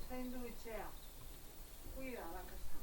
Zaindu itxea. Cuida la casa.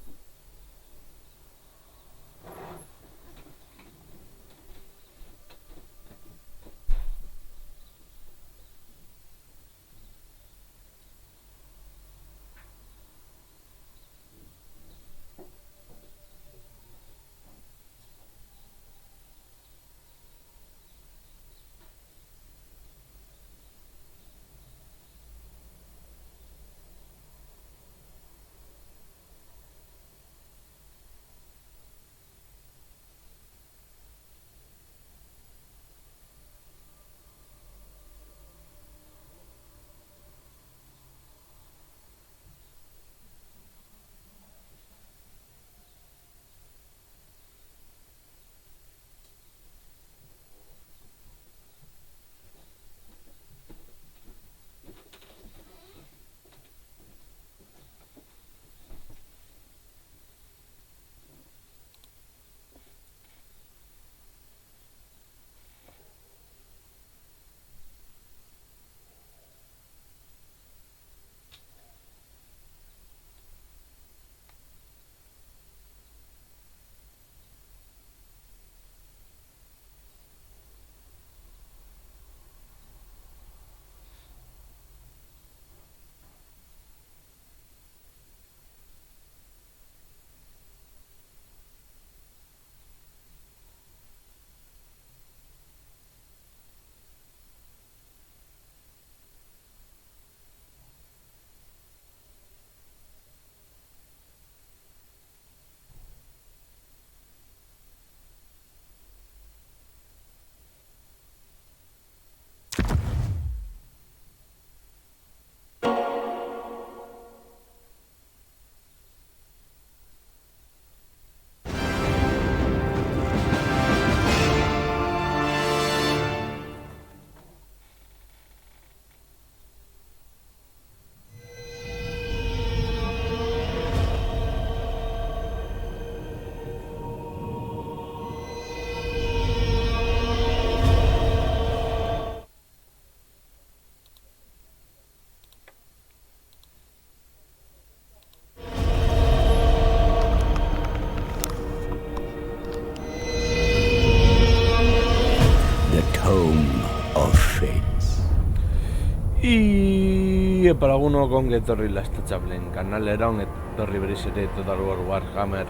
Para alguno con etorri lastatxablen kanalera etorri berriz ere Total War Warhammer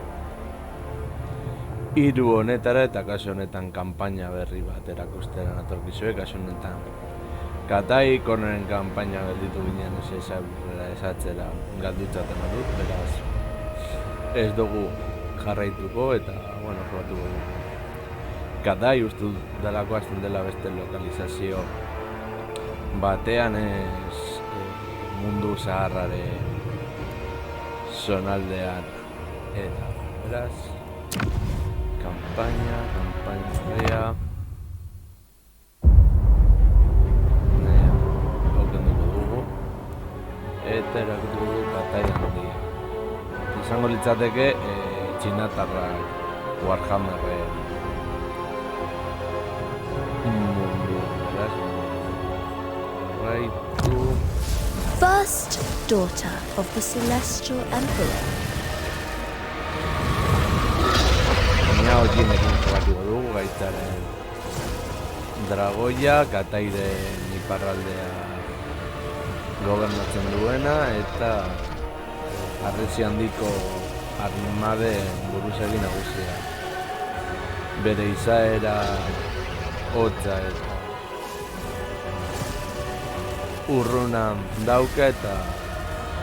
3 honetara eta kasu honetan kanpaina berri bat erakustera natorkizue, kasu honetan Katai Corneren kanpaina gelditu ginen esatzera galdutzaten adut, beraz ez dugu jarraituko eta jugatuko dugu. Katai uste dalako hasten dela beste lokalizazio batean ez mundu zaharraren zonaldean eta beraz kanpaina aukenduko dugu eta erakutuko dugu Katai handia izango litzateke txinatarrak Warhammerren mundu beraz First daughter of the Celestial Emperor. Baina horienekin jugatuko dugu gaitaren dragoia, Katairen iparraldea gobernatzen duena eta Harresi handiko armaden buruzagi nagusia. Bere izaera hotza eta urruna dauka eta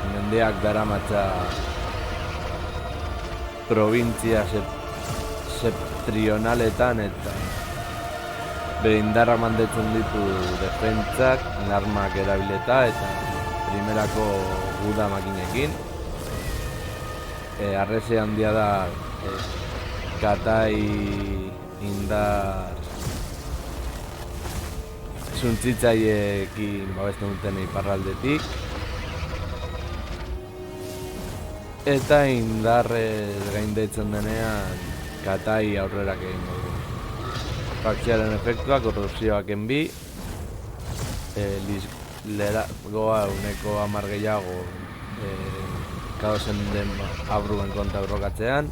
mendeak daramatza provintzia septentrionaletan eta bere indarra mandetzen ditu defentzak, armak erabileta eta primerako guda makinekin. Harresi handia da Katai indar suntzitzaiekin babesten duten iparraldetik eta indarrez gaindetzen denean Katai aurrerak egingo du. Fakziaren efektuak, korrupzioak enbi goa uneko 10 gehiago kaosen den abruen kontra borrokatzean,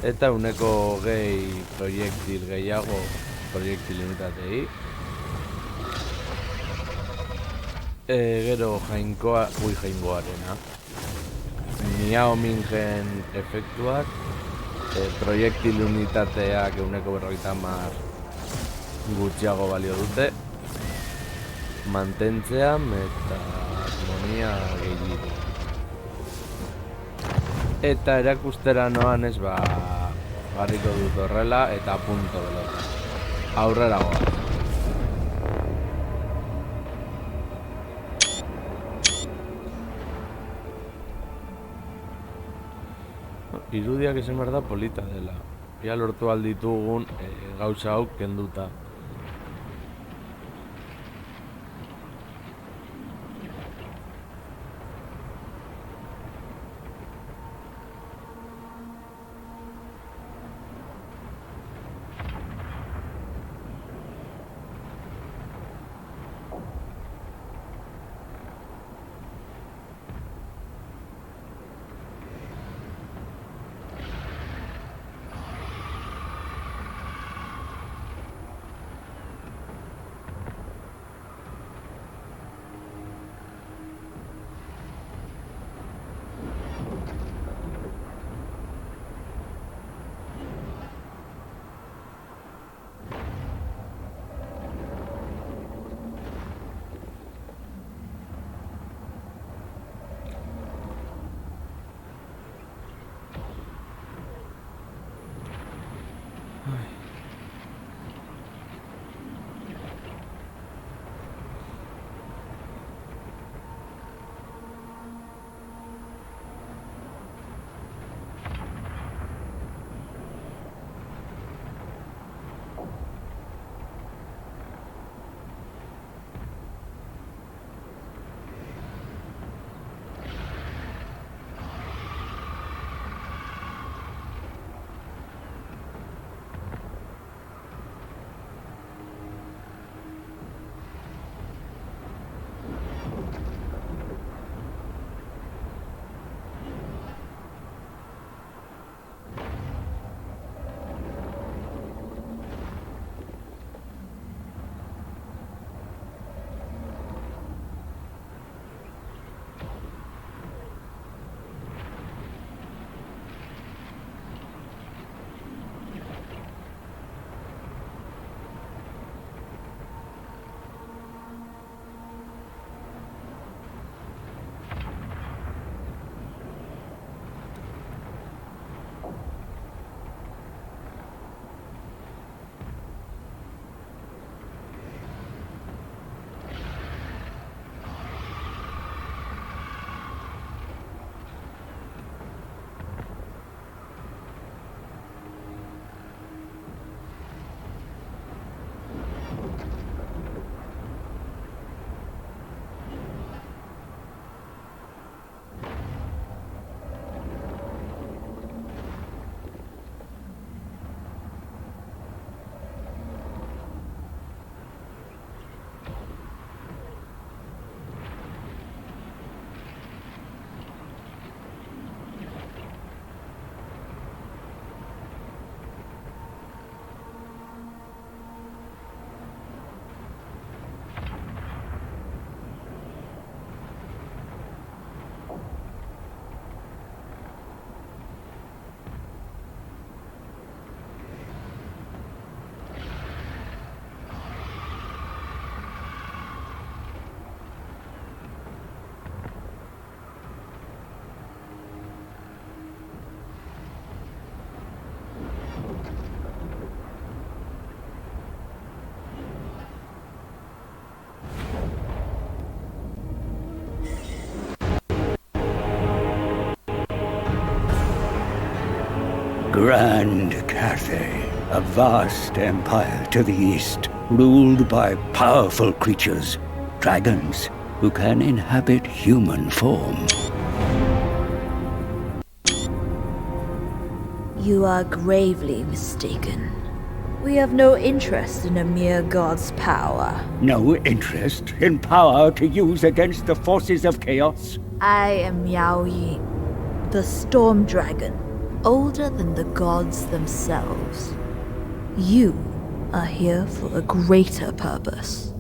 eta uneko 20 proiektil gehiago proiektil unitatei. Gero jaingoarena. Miao Mingen efektuak, proiektil unitateak uneko 50 gutxiago balio dute, mantentzea eta harmonia gehiago. Eta erakustera noan ez garriko dut horrela eta punto belota. Aurrera goaz. Irudiak esan behar da polita dela. Ia lortu alditugun gauza hau kenduta. Grand Cathay, a vast empire to the east, ruled by powerful creatures, dragons, who can inhabit human form. You are gravely mistaken. We have no interest in a mere god's power. No interest in power to use against the forces of chaos? I am Yao Ying, the storm dragon, older than the gods themselves. You are here for a greater purpose.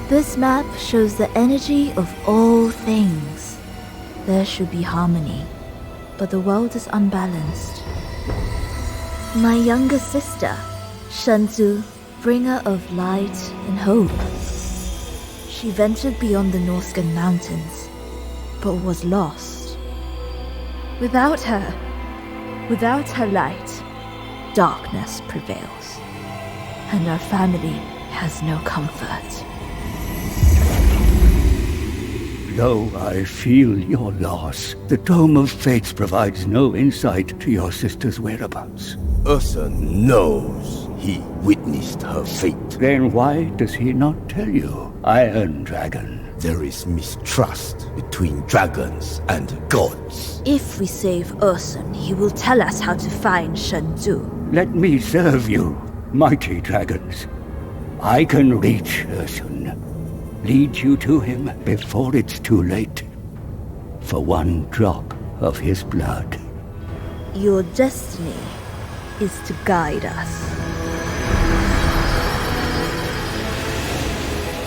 This map shows the energy of all things. There should be harmony, but the world is unbalanced. My younger sister, Shenzhou, bringer of light and hope. She ventured beyond the Norscan mountains, but was lost. Without her light, darkness prevails, and our family has no comfort. Though I feel your loss, the Dome of Fates provides no insight to your sister's whereabouts. Urson knows he witnessed her fate. Then why does he not tell you, Iron Dragon? There is mistrust between dragons and gods. If we save Urson, he will tell us how to find Shenzhou. Let me serve you, mighty dragons. I can reach Urson. Lead you to him before it's too late. For one drop of his blood. Your destiny is to guide us.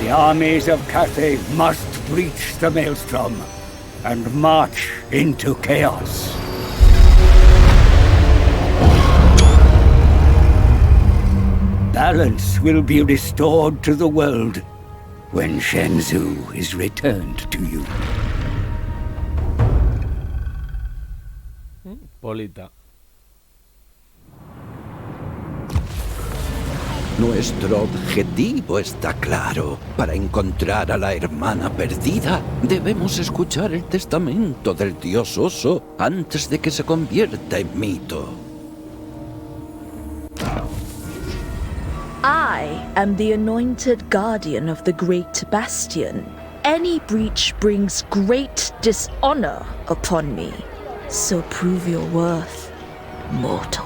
The armies of Cathay must breach the Maelstrom and march into chaos. Balance will be restored to the world when Shenzhou is returned to you. Polita. Nuestro objetivo está claro. Para encontrar a la hermana perdida, debemos escuchar el testamento del dios oso antes de que se convierta en mito. I am the anointed guardian of the Great Bastion. Any breach brings great dishonor upon me. So prove your worth, mortal.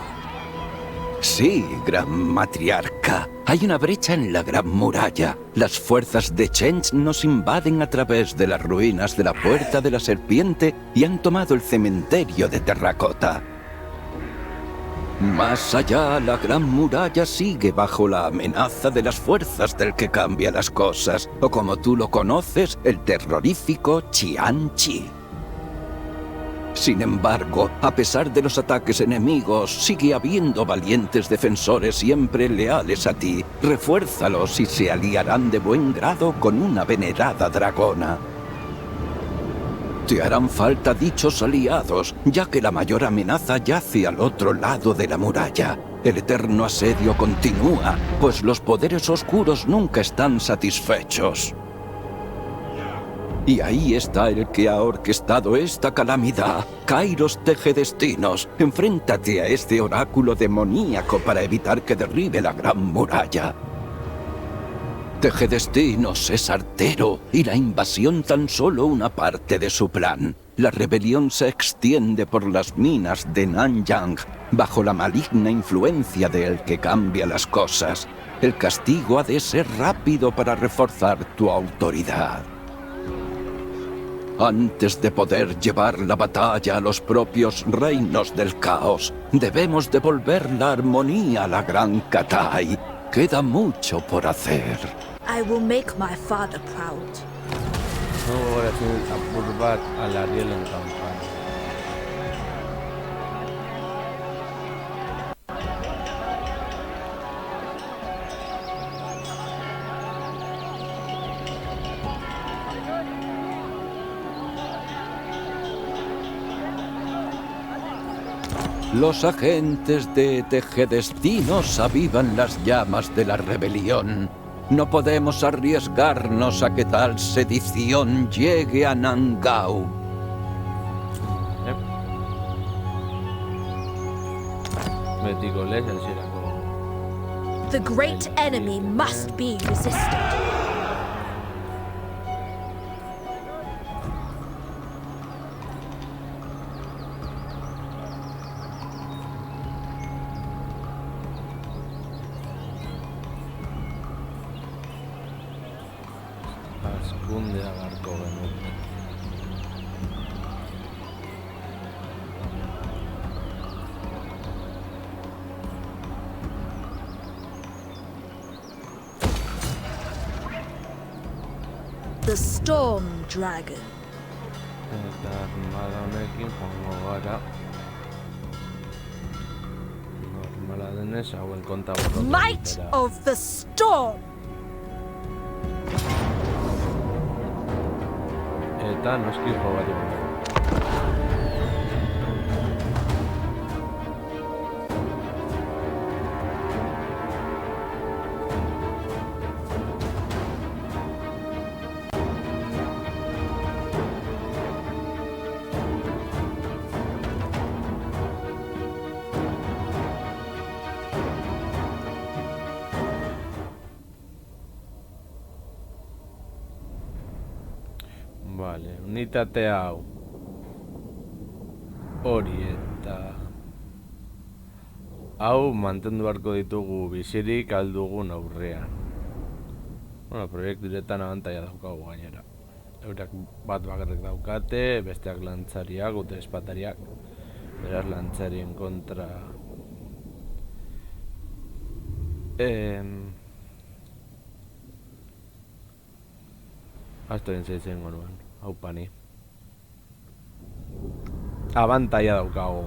Sí, gran matriarca. Hay una brecha en la gran muralla. Las fuerzas de Chench nos invaden a través de las ruinas de la Puerta de la Serpiente y han tomado el cementerio de terracota. Más allá, la gran muralla sigue bajo la amenaza de las fuerzas del que cambia las cosas, o como tú lo conoces, el terrorífico Qianqi. Sin embargo, a pesar de los ataques enemigos, sigue habiendo valientes defensores siempre leales a ti. Refuérzalos y se aliarán de buen grado con una venerada dragona. Te harán falta dichos aliados, ya que la mayor amenaza yace al otro lado de la muralla. El eterno asedio continúa, pues los poderes oscuros nunca están satisfechos. Y ahí está el que ha orquestado esta calamidad, Kairos Tejedestinos. Enfréntate a este oráculo demoníaco para evitar que derribe la gran muralla. Tejedestinos es artero y la invasión tan solo una parte de su plan. La rebelión se extiende por las minas de Nanyang, bajo la maligna influencia de El que cambia las cosas. El castigo ha de ser rápido para reforzar tu autoridad. Antes de poder llevar la batalla a los propios reinos del caos, debemos devolver la armonía a la gran Cathay. Queda mucho por hacer. I will make my father proud. No voy a curvar al Ariel en campaña. Los agentes de Tejedestinos avivan las llamas de la rebelión. No podemos arriesgarnos a que tal sedición llegue a Nangao. The great enemy must be resisted. beharko genuke. The Storm Dragon. Eta armada honekin joango gara. Normala denez, hauen konta borrotu. Might of the Storm. Eta noski jo bat dugu. Vale, unitate hau. Hori eta hau mantendu beharko ditugu bizirik aldugun aurrean. Bueno, proiektu diretan abantaia daukagu gainera. Eurak bat bakarrik daukate, besteak lantzariak, ute espatariak. Beraz lantzarien kontra Asto entzaitzen gonuan, hau pani. Abantaia daukago.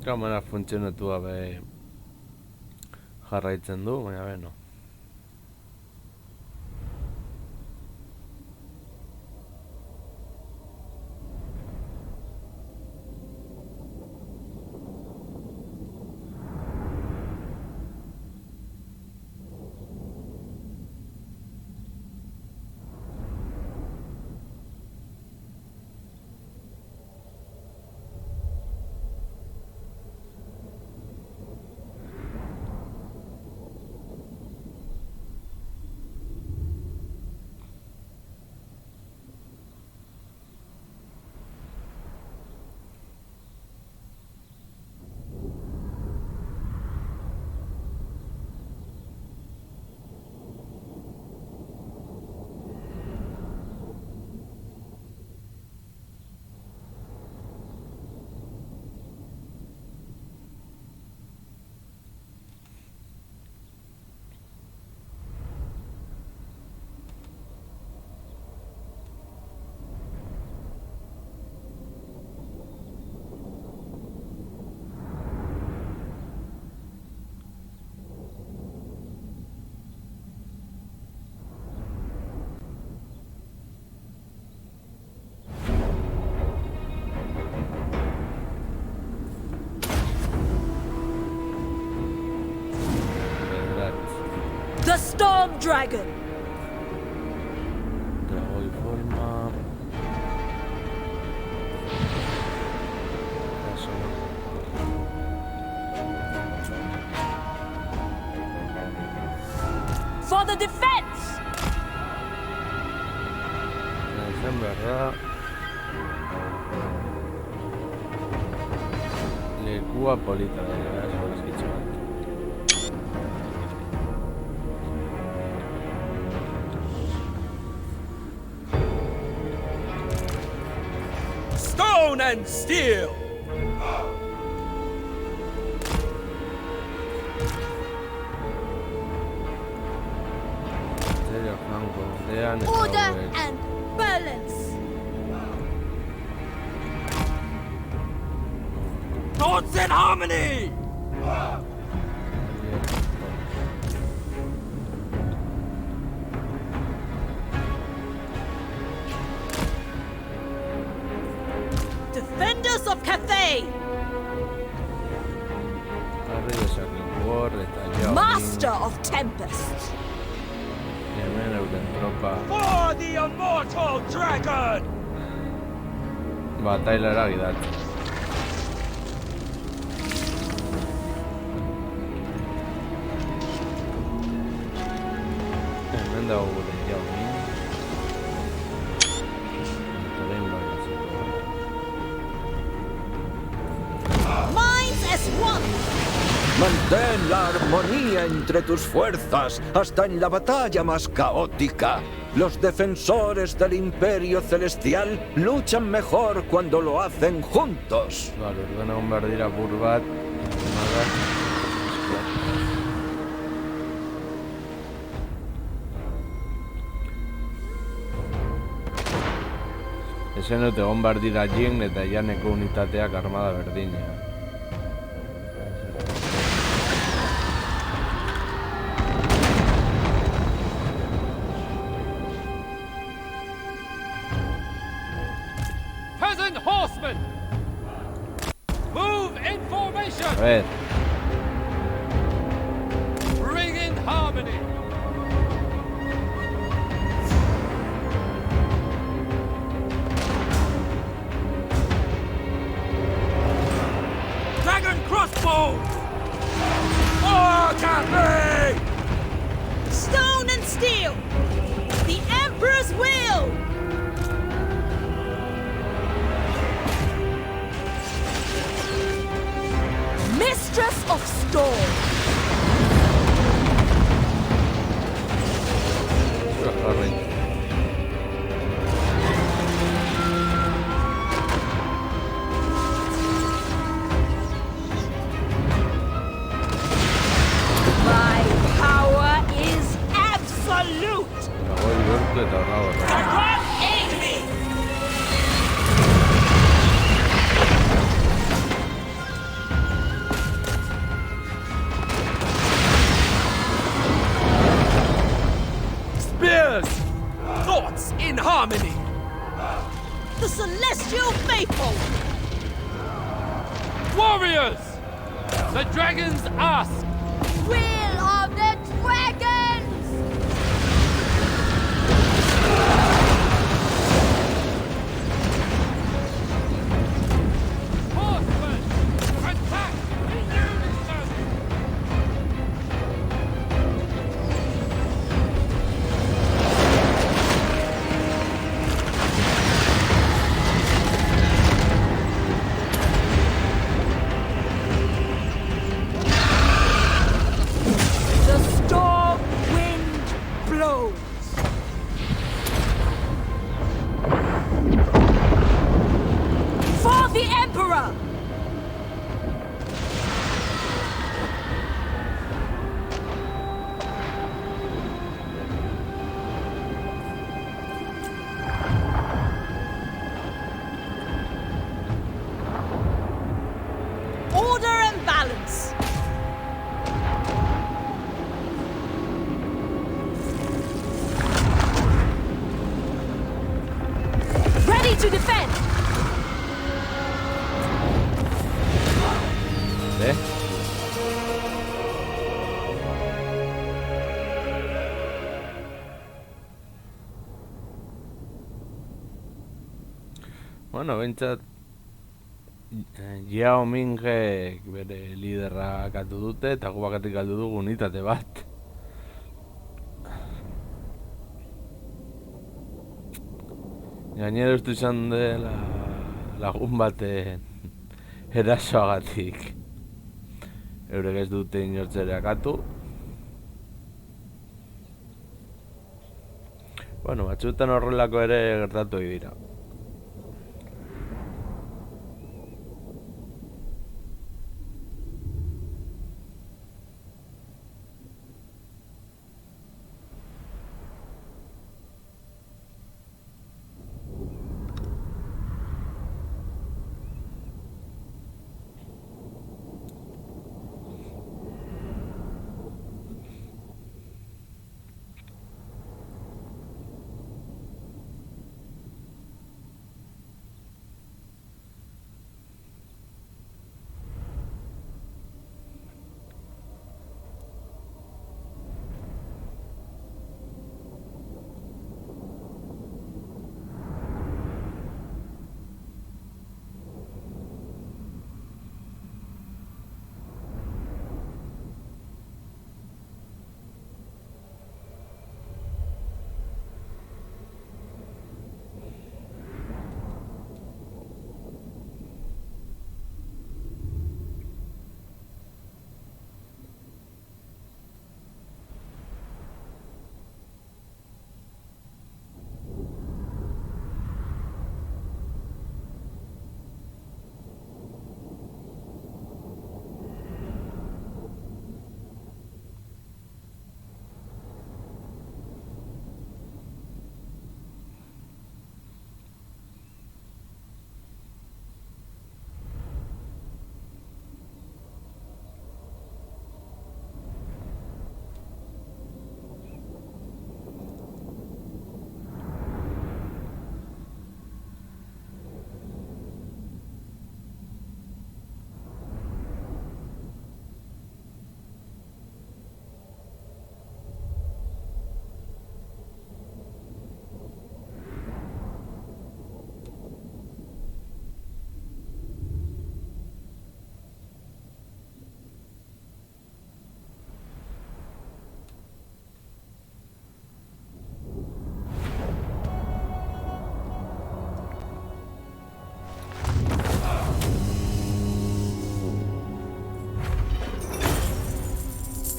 Kamera funtzionatu gabe jarraitzen du, baina beno. The Storm Dragon. Trago y forma. Eso. For the defense. En verdad. Lekua polita da, ez bat. Stone and steel! Order and balance. Gods in harmony! Defenders of Cathay. Master of Tempest. For the immortal dragon! Batailara gidatzen. Hemen dago gure jauni. Torein bagatzeko. Mantén la armonía entre tus fuerzas hasta en la batalla más caótica. Los defensores del Imperio Celestial luchan mejor cuando lo hacen juntos. Vale, ordena bombardear apur bat. Ezen dute bombardira Jin eta Janeko unitateak armada berdina. Peasant horsemen! Move in formation! A ver, Bring in harmony! Dragon crossbow! More Cathay! Stone and steel! The Emperor's will! Mistress of Storm! Harry. My power is absolute! Nago bihurtu eta horra horra. Aid me! Spears! Thoughts in harmony! The Celestial Maple! Warriors! The dragons ask! Will of the Dragons! Horsemen! Attack in unison! The storm wind blows. For the Emperor! Order and balance. Ready to defend! ¿Eh? Bueno, bentsat Yao Mingek bere liderra katu dute eta gu bakarrik galdu dugu unitate bat. Gainera uste izan dela lagun baten erasoagatik. Eurek ez dute inortzera katu. Bueno, batzuetan horrelako ere gertatu dira.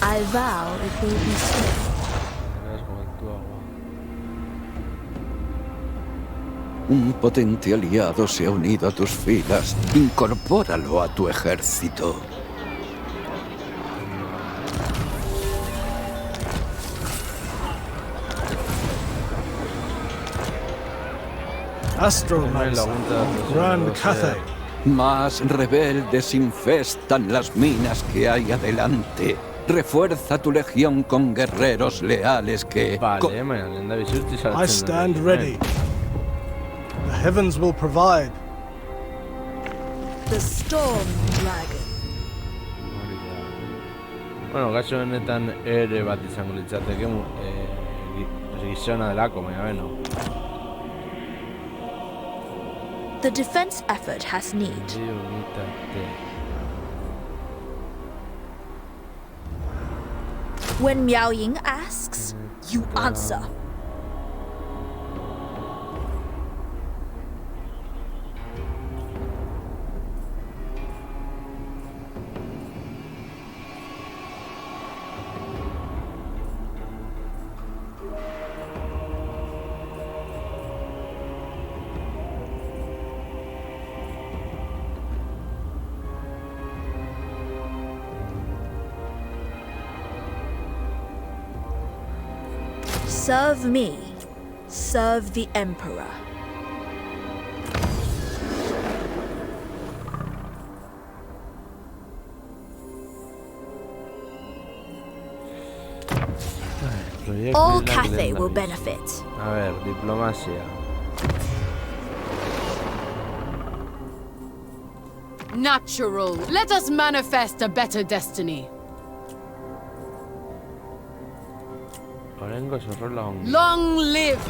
I vow it will be swift. Eres juventud, Un potente aliado se ha unido a tus filas. Incorpóralo a tu ejército. Astromancer, Grand Cathay. Más rebeldes infestan las minas que hay adelante. Refuerza tu legión con guerreros leales que... Vale, baina lehen da bizurti sartzen. I stand ready. The heavens will provide. The Storm Dragon. Bueno, kasu honetan ere bat izango litzateke gizona delako, baina beno. The defense effort has need. When Miao Ying asks, you answer. Serve me, serve the Emperor. All Cathay will benefit. A ver, diplomacia. Natural. Let us manifest a better destiny. Orengo zorrola ongi. Long live!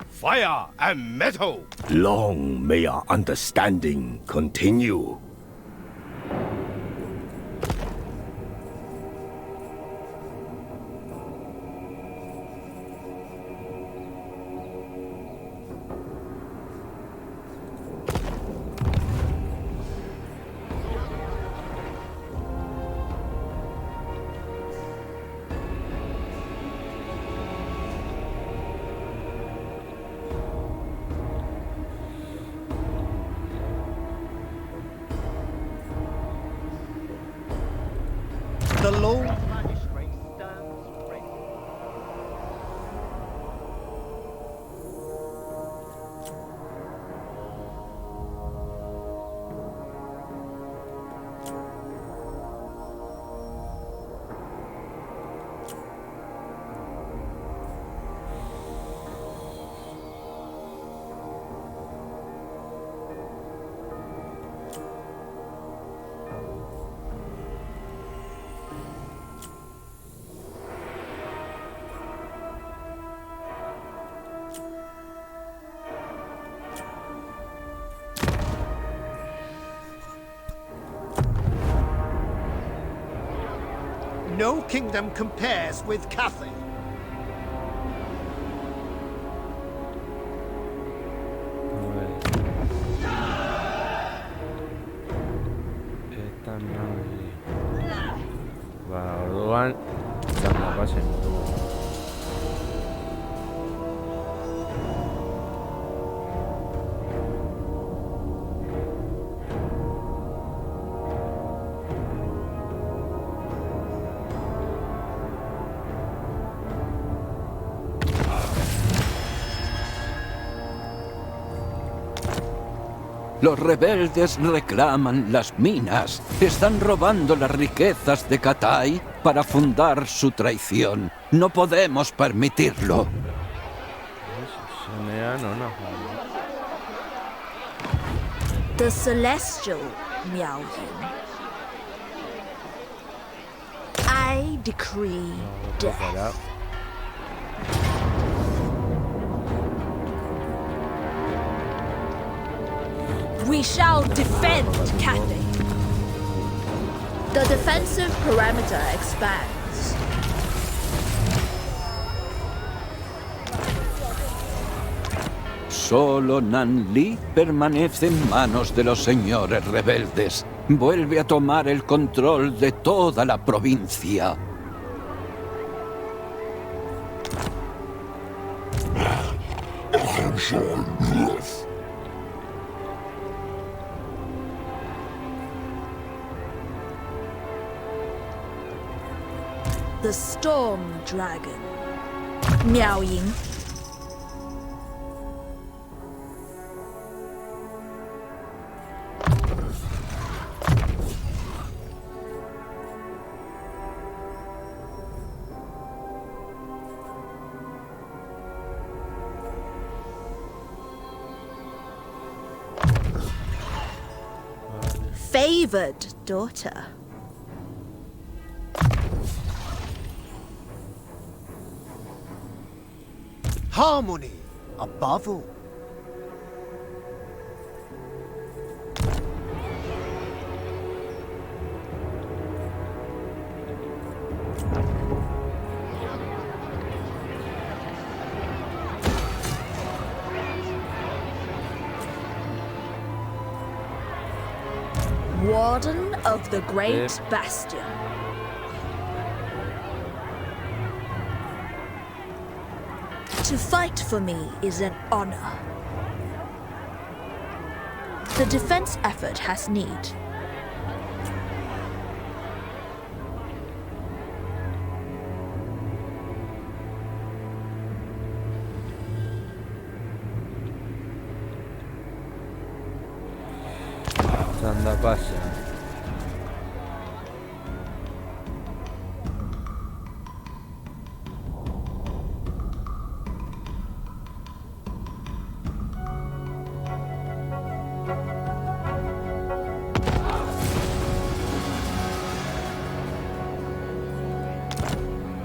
Fire and metal! Long may our understanding continue. The Lord No kingdom compares with Cathay. Eta nahi. Ba, orduan, txanda pasen dugu. Los rebeldes reclaman las minas. Están robando las riquezas de Cathay para fundar su traición. No podemos permitirlo. The Celestial Miao Ying. I decree death. We shall defend Cathay. The defensive parameter expands. solo Nanli permanece en manos de los señores rebeldes. Vuelve a tomar el control de toda la provincia. The Storm Dragon. Miao Ying. Favored daughter. Harmony above all. Warden of the Great Bastion. To fight for me is an honor. The defense effort has need. Anda pasa.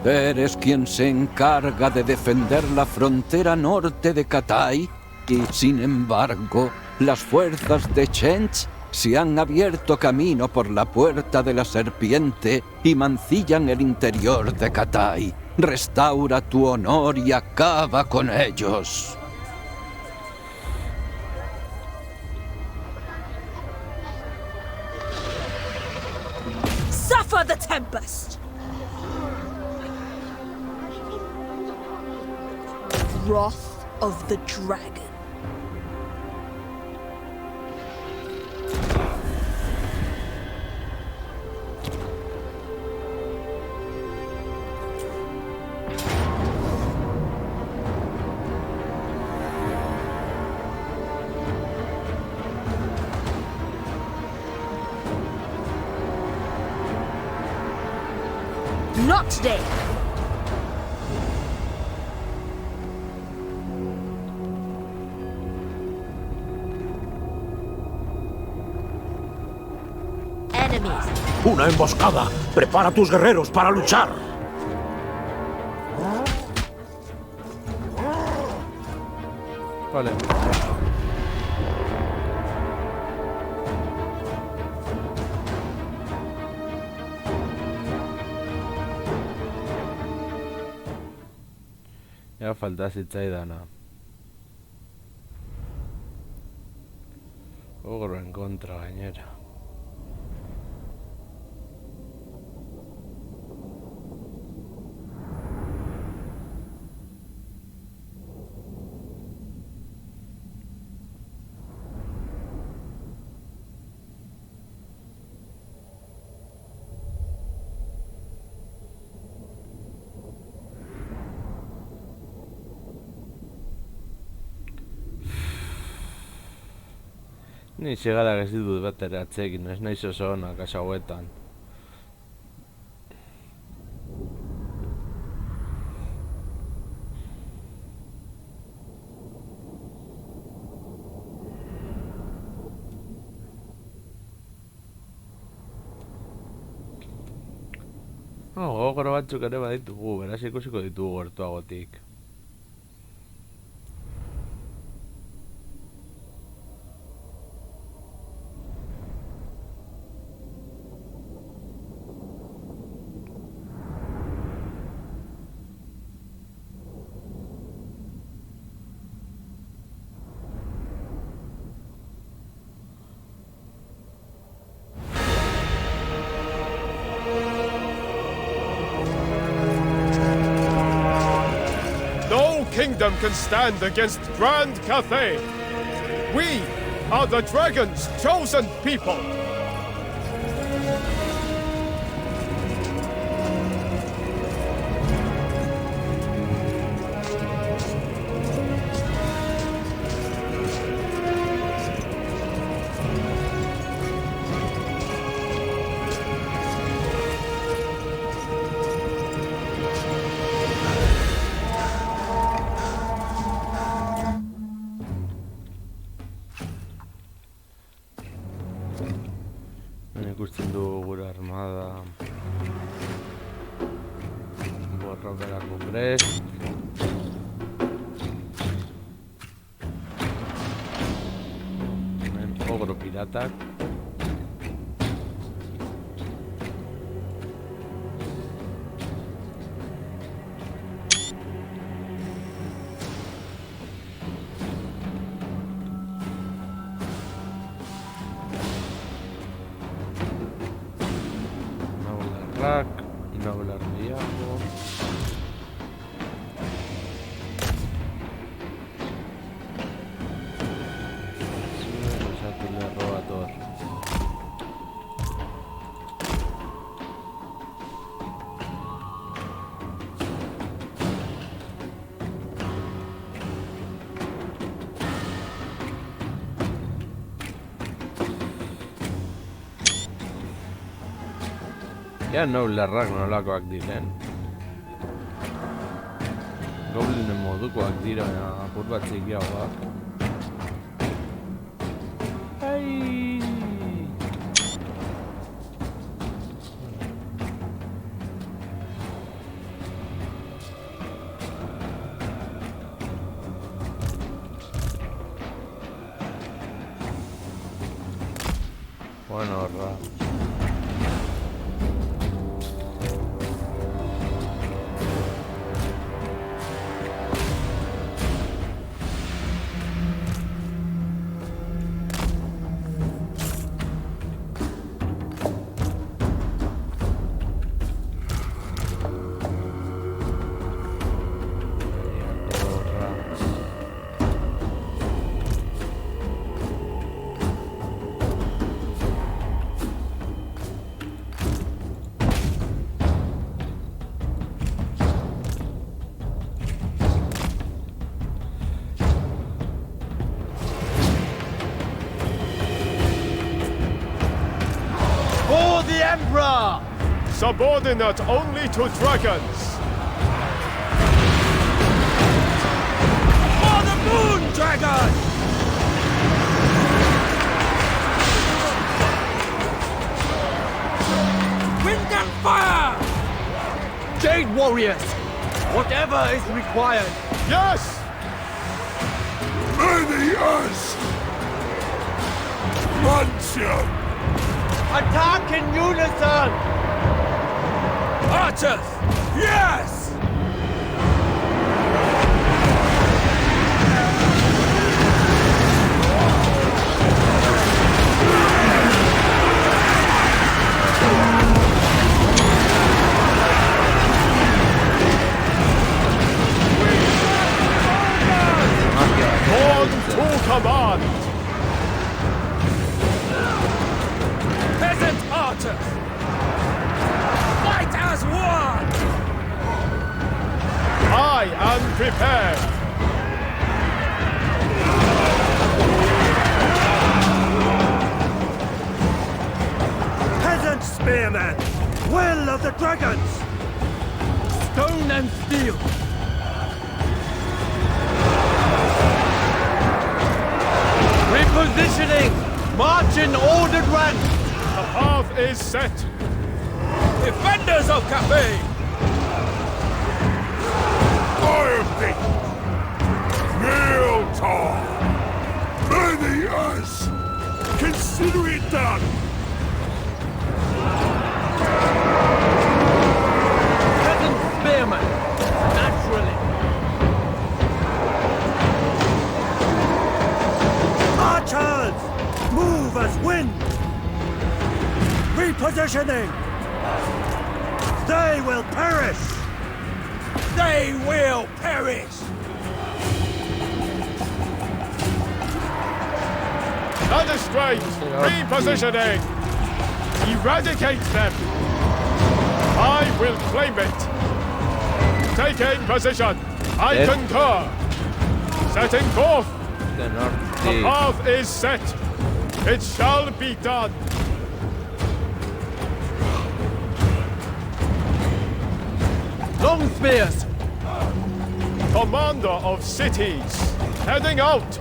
Eres quien se encarga de defender la frontera norte de Katai y, sin embargo, las fuerzas de Chench se han abierto camino por la puerta de la serpiente y mancillan el interior de Katai. Restaura tu honor y acaba con ellos. Suffer the tempest! Wrath of the Dragon. Not today. Enemies. Una emboscada. Prepara tus guerreros para luchar. Vale. Ya falta zitzaidana. Ogroen kontra gainera. Ni segarak ez ditut bat ere atzekin, ez naiz oso ona kasu hauetan. Gogoro batzuk ere baditugu, beraz ikusiko ditugu gertuagotik. kingdom can stand against Grand Cathay. We are the dragon's chosen people. Ikusten du gure armada borrokerako prest. Hemen ogro piratak. Una gehiago. Osatu lerroa tor. Ja noblerrak nolakoak diren. Goblinen modukoak dira, apur bat txikiagoak. Ai! Bueno, horra. Emperor! Subordinate only to dragons! For the moon dragon! Wind and fire! Jade warriors! Whatever is required! Yes! May the earth munch you! Attack in unison! Archers! Yes! On to command! Peasant archers! Fight as one! I am prepared! Peasant spearmen! Will of the dragons! Stone and steel! Repositioning! March in ordered rank! The path is set! Defenders of Cathay! Fire me! Kneel tall! May the earth consider it done! Peasant spearmen! Naturally! Archers! Move as wind! Repositioning! They will perish! They will perish! Magistrate, repositioning! Eradicate them! I will claim it! Taking position! I concur! Setting forth! The path is set! It shall be done! Long spears! Commander of cities, heading out!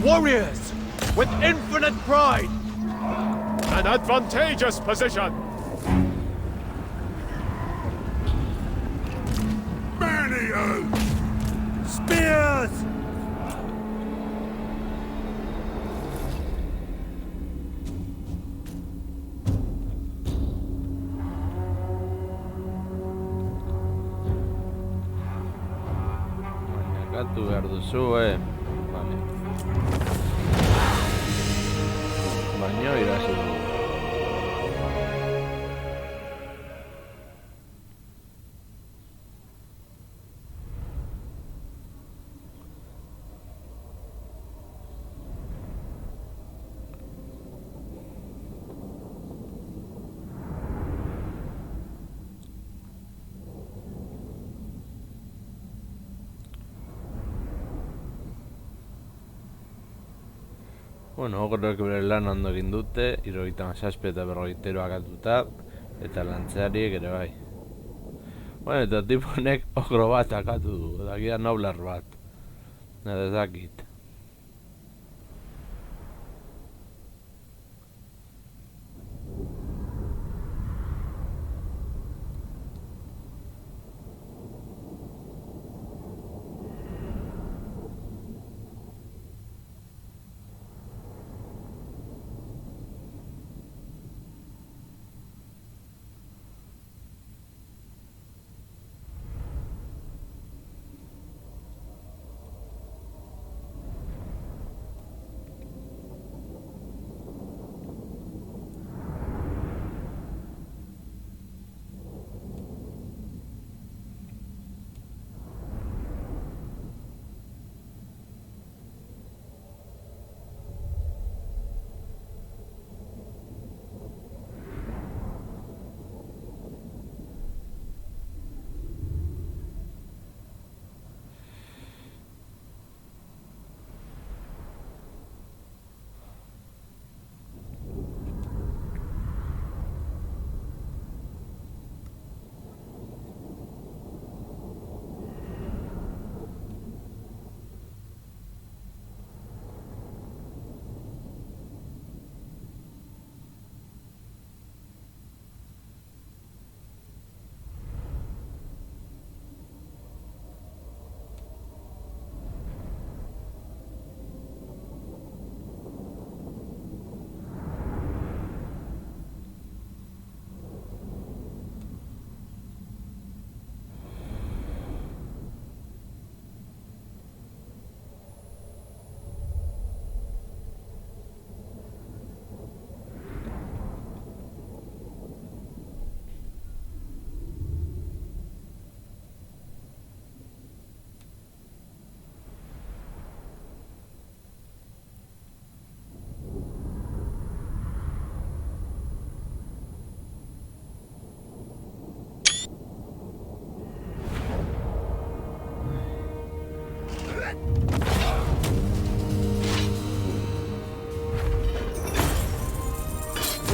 Warriors, with infinite pride! An advantageous position! Spears! Manakatu behar duzue. Vale. Baino irazi dugu. Bueno, horrek bere lan ondo egin dute, 77 eta 40 akatuta, eta lantzeariek ere bai. Bueno, eta tiponek ogro bat akatu du, dakia noblar bat. Nada ezakit.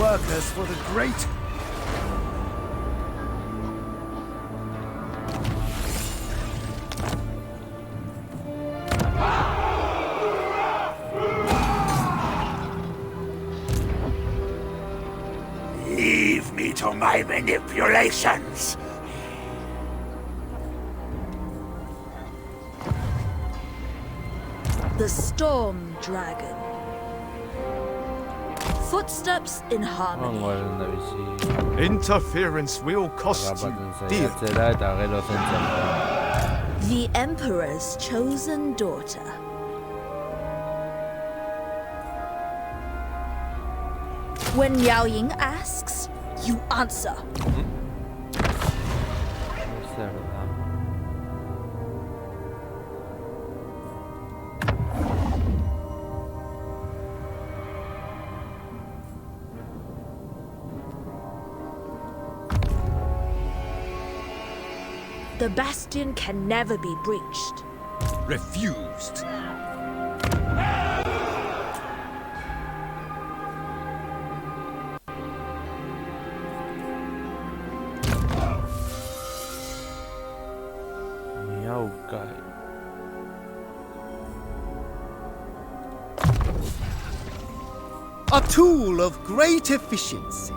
Workers for the great... Leave me to my manipulations. The Storm Dragon. Footsteps in harmony. Interference will cost you dear. The Emperor's chosen daughter. When Yao Ying asks, you answer. The bastion can never be breached. Refused. Miaukai. A tool of great efficiency.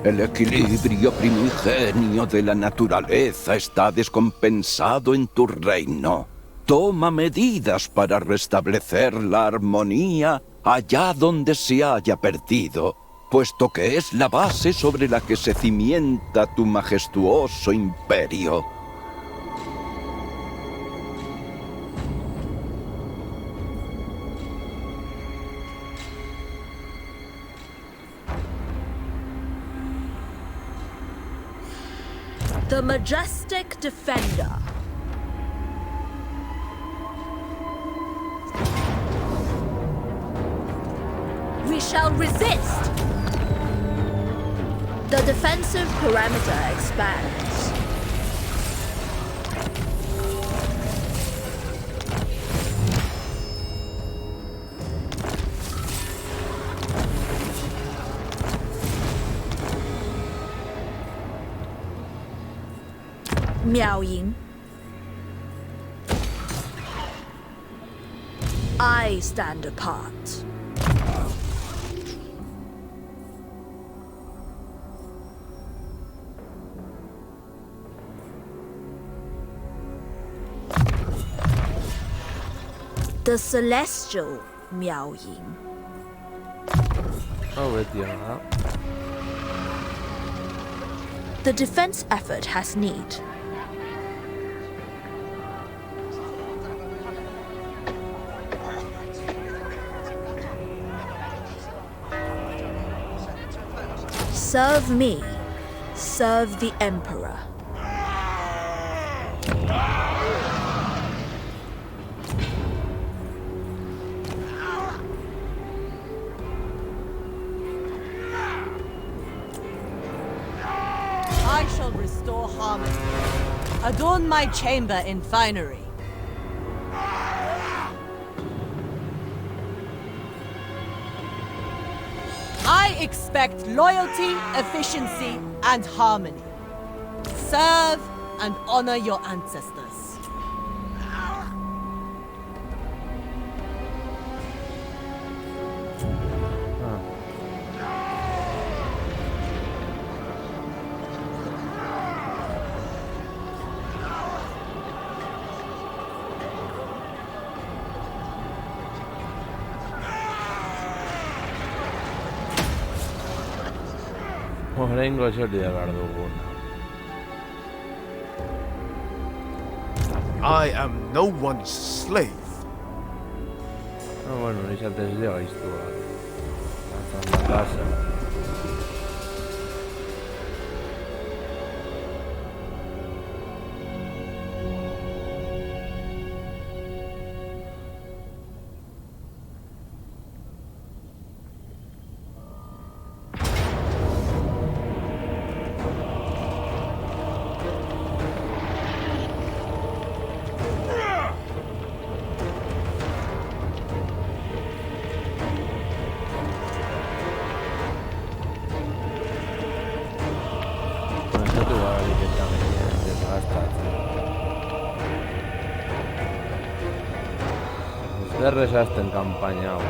El equilibrio primigenio de la naturaleza está descompensado en tu reino. Toma medidas para restablecer la armonía allá donde se haya perdido, puesto que es la base sobre la que se cimienta tu majestuoso imperio. The majestic defender. We shall resist. The defensive parameter expands. Miao Ying. I stand apart. The celestial Miao Ying. Oh, wait, yeah. The defense effort has need. Serve me, serve the Emperor. I shall restore harmony. Adorn my chamber in finery. I expect loyalty, efficiency, and harmony. Serve and honor your ancestors. Oraingo hori da behar duguna. I am no one's slave. No, bueno, izatez dira gaiztua. Lanzan da casa. Zerrez hasten kanpaina hau.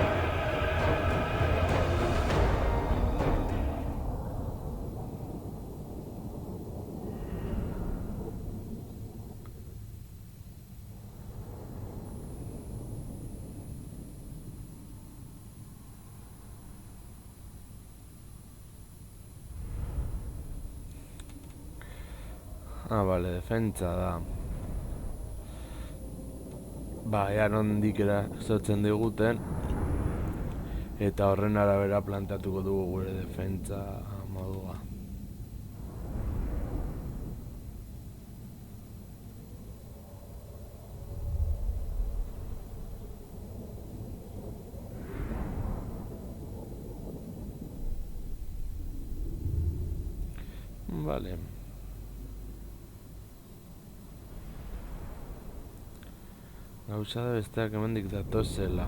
Bale, defentsa da. Ea nondik erasotzen diguten. Eta horren arabera planteatuko dugu gure defentsa modua. Vale. Gauza da besteak hemendik datozela.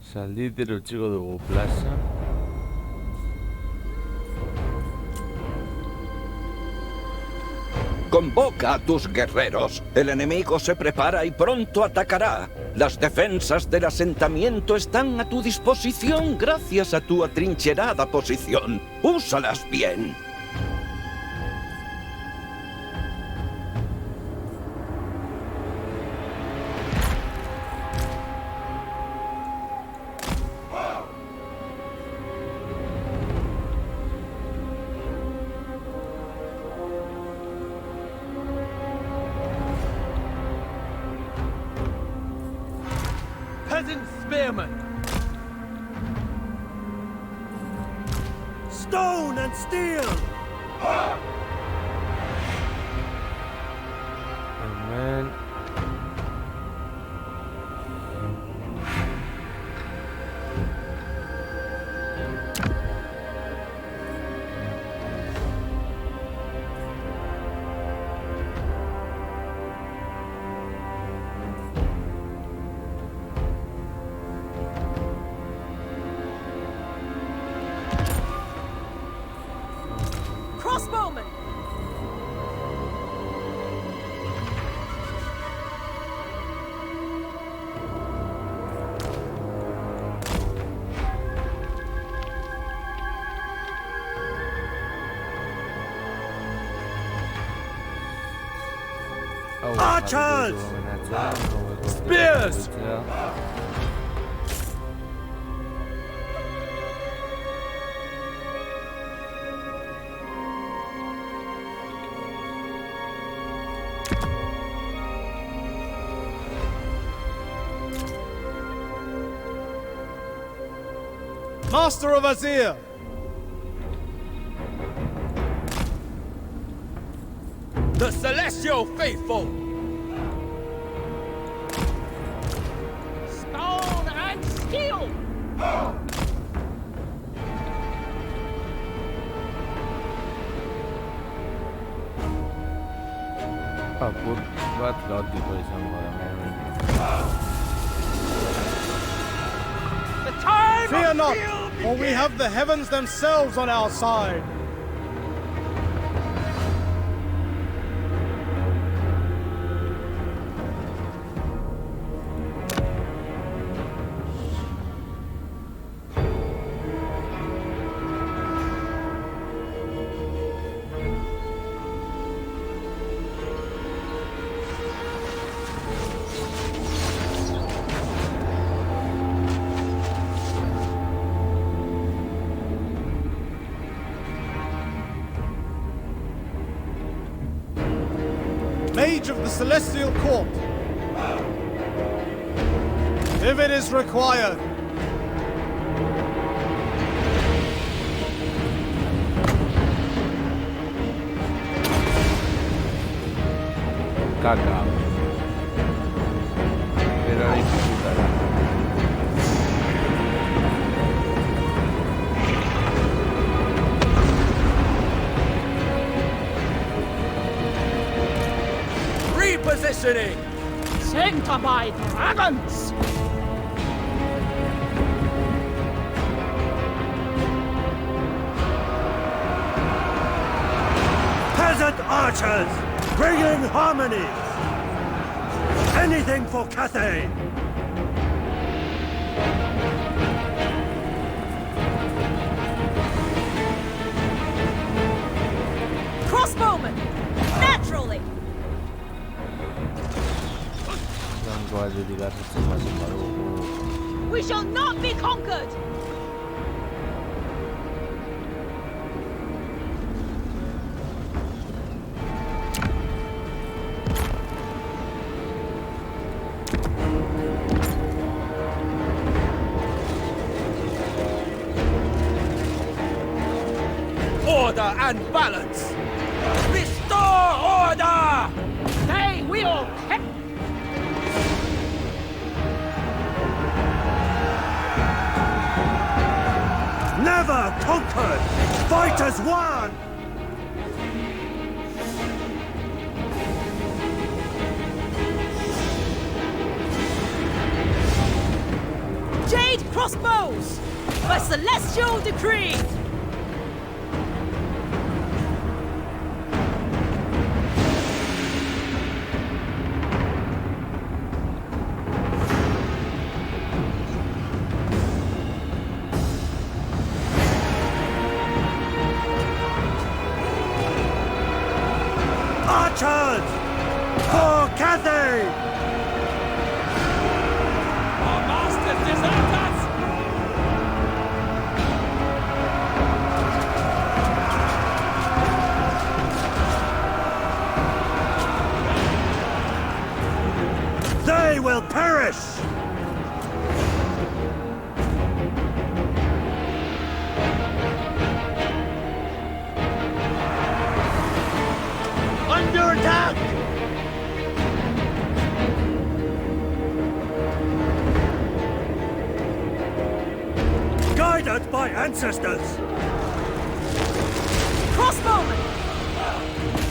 Zalditer utziko dugu plaza. Convoca a tus guerreros. El enemigo se prepara y pronto atacará. Las defensas del asentamiento están a tu disposición gracias a tu atrincherada posición. Úsalas bien. Peasant spearmen! Stone and steel! Amen. Crossbowman! Archers! Spears! Master of Azir! The Celestial Faithful! Stone and steel! Apur bat gautiko izango da. Fear not, for we have the heavens themselves on our side. siege of the Celestial Court. If it is required. Caca. Pero la dificultad. Repositioning! Sent by dragons! Peasant archers! Bringing harmony! Anything for Cathay! Crossbowman! Naturally! We shall not be conquered! Order and balance! Restore order! They will Never conquered! Fight as one! Jade crossbows! By celestial decree! Archers! For Cathay! Our masters desert us! They will perish! Under attack! Guided by ancestors! Crossbowman!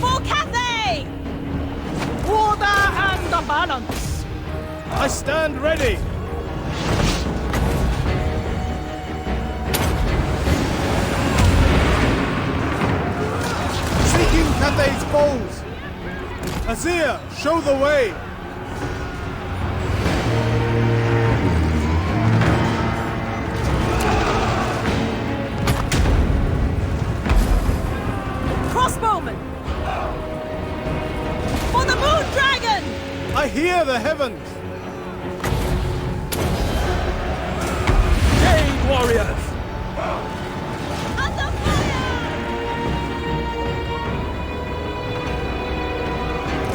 For Cathay! order and the balance! I stand ready! Seeking Cathay's foes! Azir, show the way! Crossbowman! For the Moon Dragon! I hear the heavens! Jade warriors! Under fire!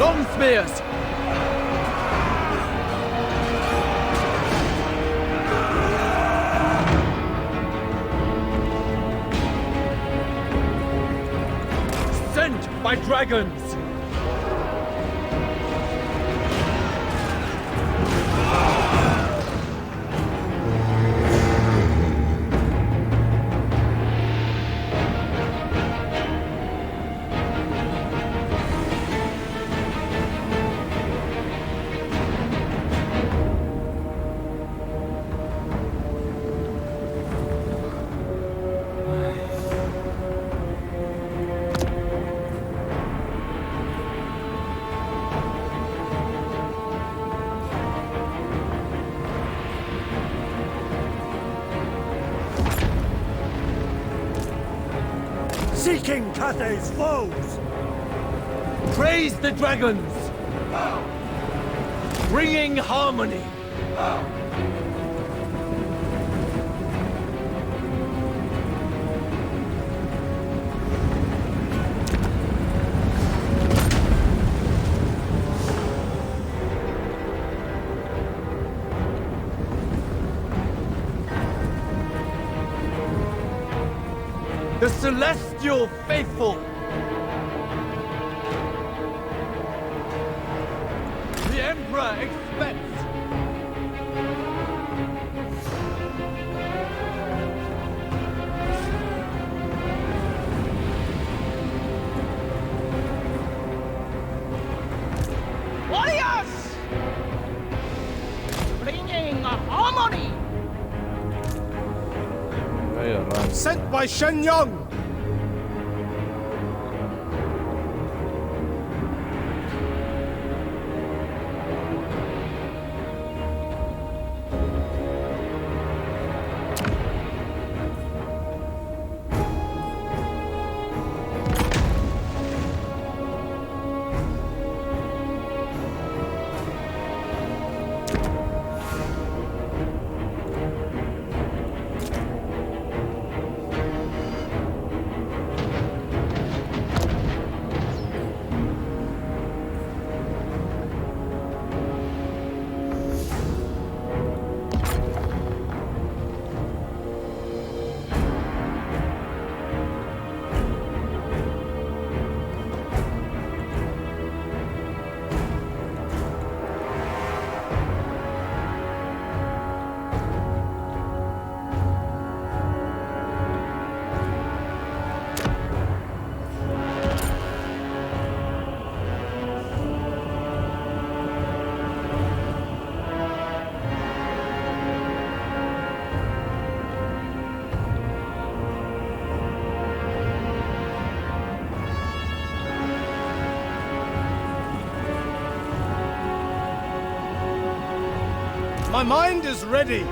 Long spears! Sent by dragons! Seeking Cathay's foes! Praise the dragons! Bringing harmony! celestial faithful! The Emperor expects! Warriors! Bringing harmony! Medio raro. Sent by Shen Yong! My mind is ready.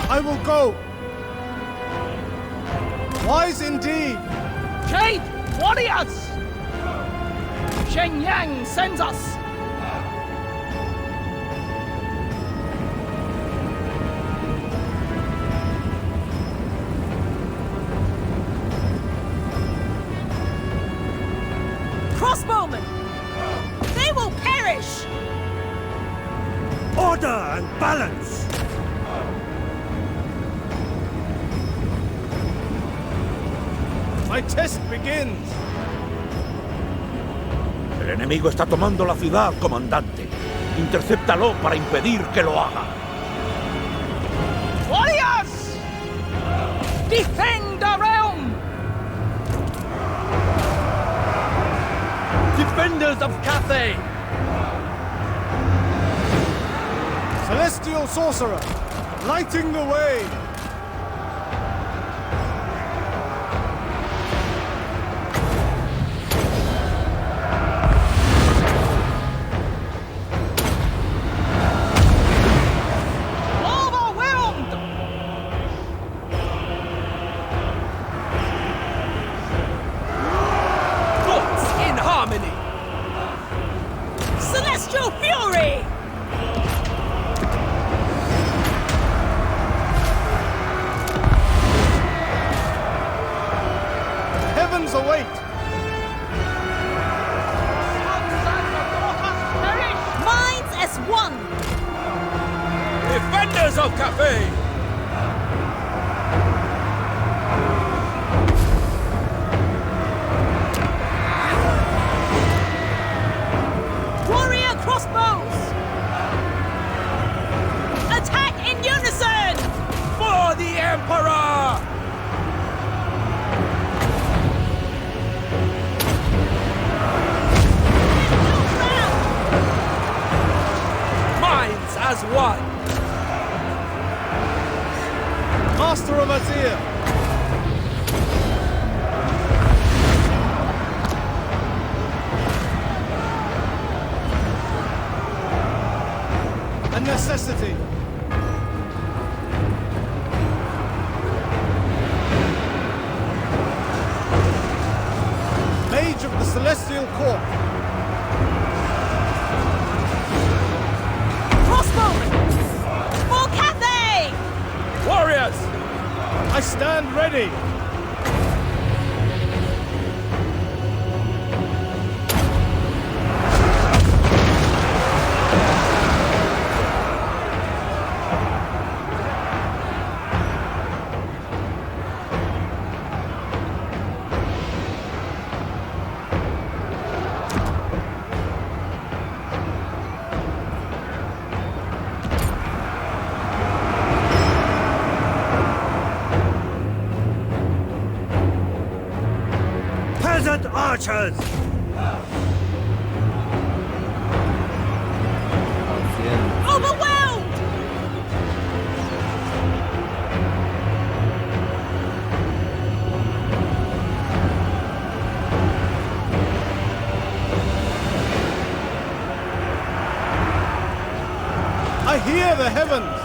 I will go. Wise indeed. Jade! Warriors! Shen Yang sends us! Crossbowmen! They will perish! Order and balance! My test begins. El enemigo está tomando la ciudad, comandante. Intercéptalo para impedir que lo haga. Warriors! Defend the realm! Defenders of Cathay! Celestial Sorcerer, lighting the way. Celestial Fury! Heavens await! Minds as one! Defenders of Cathay! Warrior crossbows! Attack in unison! For the Emperor! Minds as one! Master of Azir! A necessity! court. Crossbow! For Cathay! Warriors, I stand ready. Peasant archers! Overwhelmed! I hear the heavens.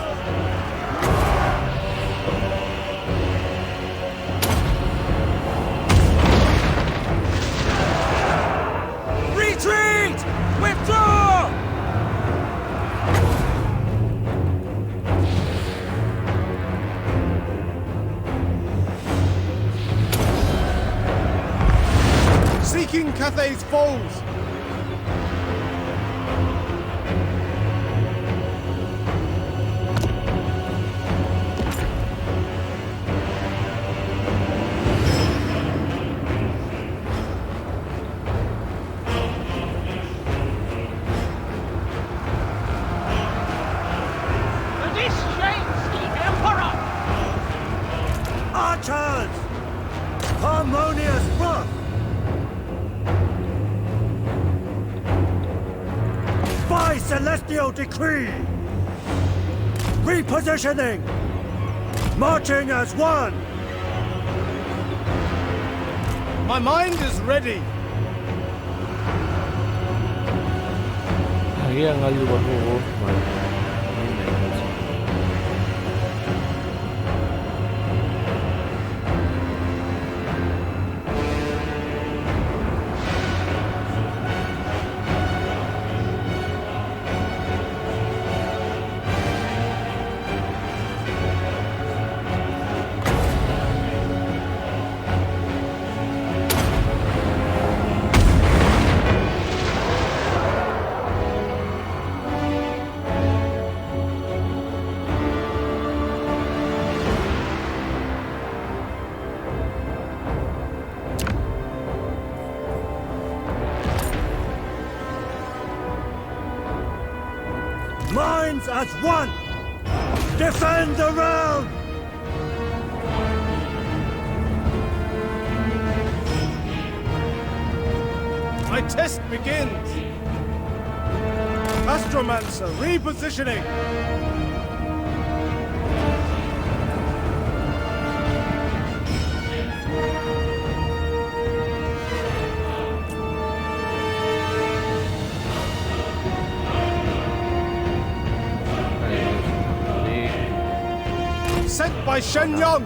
Retreat! Withdraw! Seeking Cathay's foes. This shames the Emperor! Archers! Harmonious wrath! By celestial decree! Repositioning! Marching as one! My mind is ready. Agian galdu badugu, baina ni nahi dut. Minds as one! Defend the realm! My test begins. Astromancer repositioning. Sent by Shen Yong.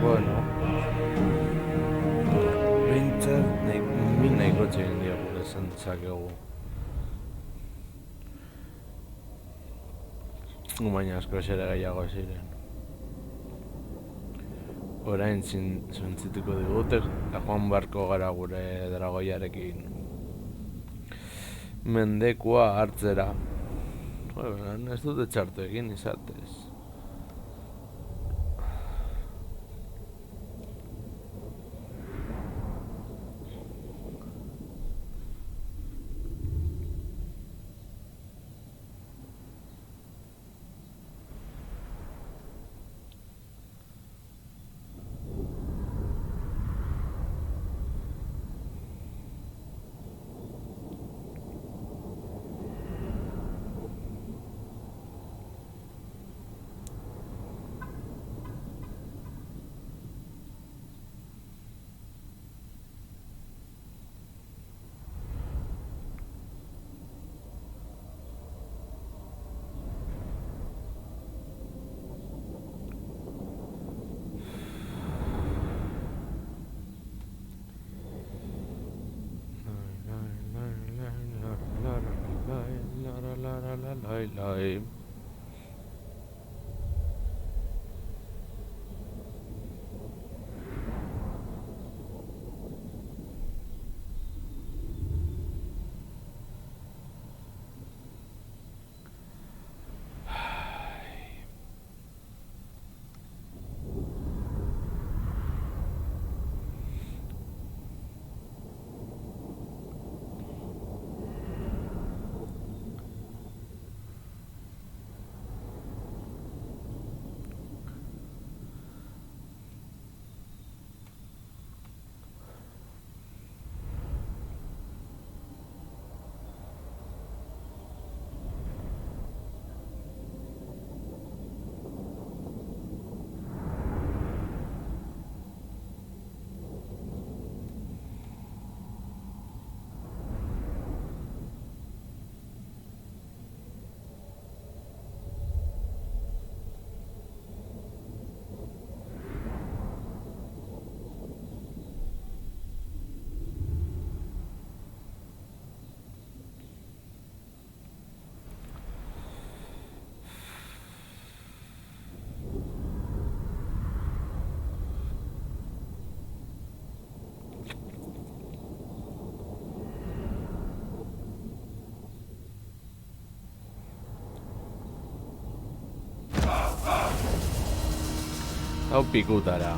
Bueno. Behintzat, min nahiko txegin diagur esan dezakegu. Baina asko ere gehiago ziren. Orain zintzituko digute, eta joan beharko gara gure dragoiarekin mendekua hartzera. Ez dute txartu egin izatez. Hau pikutara.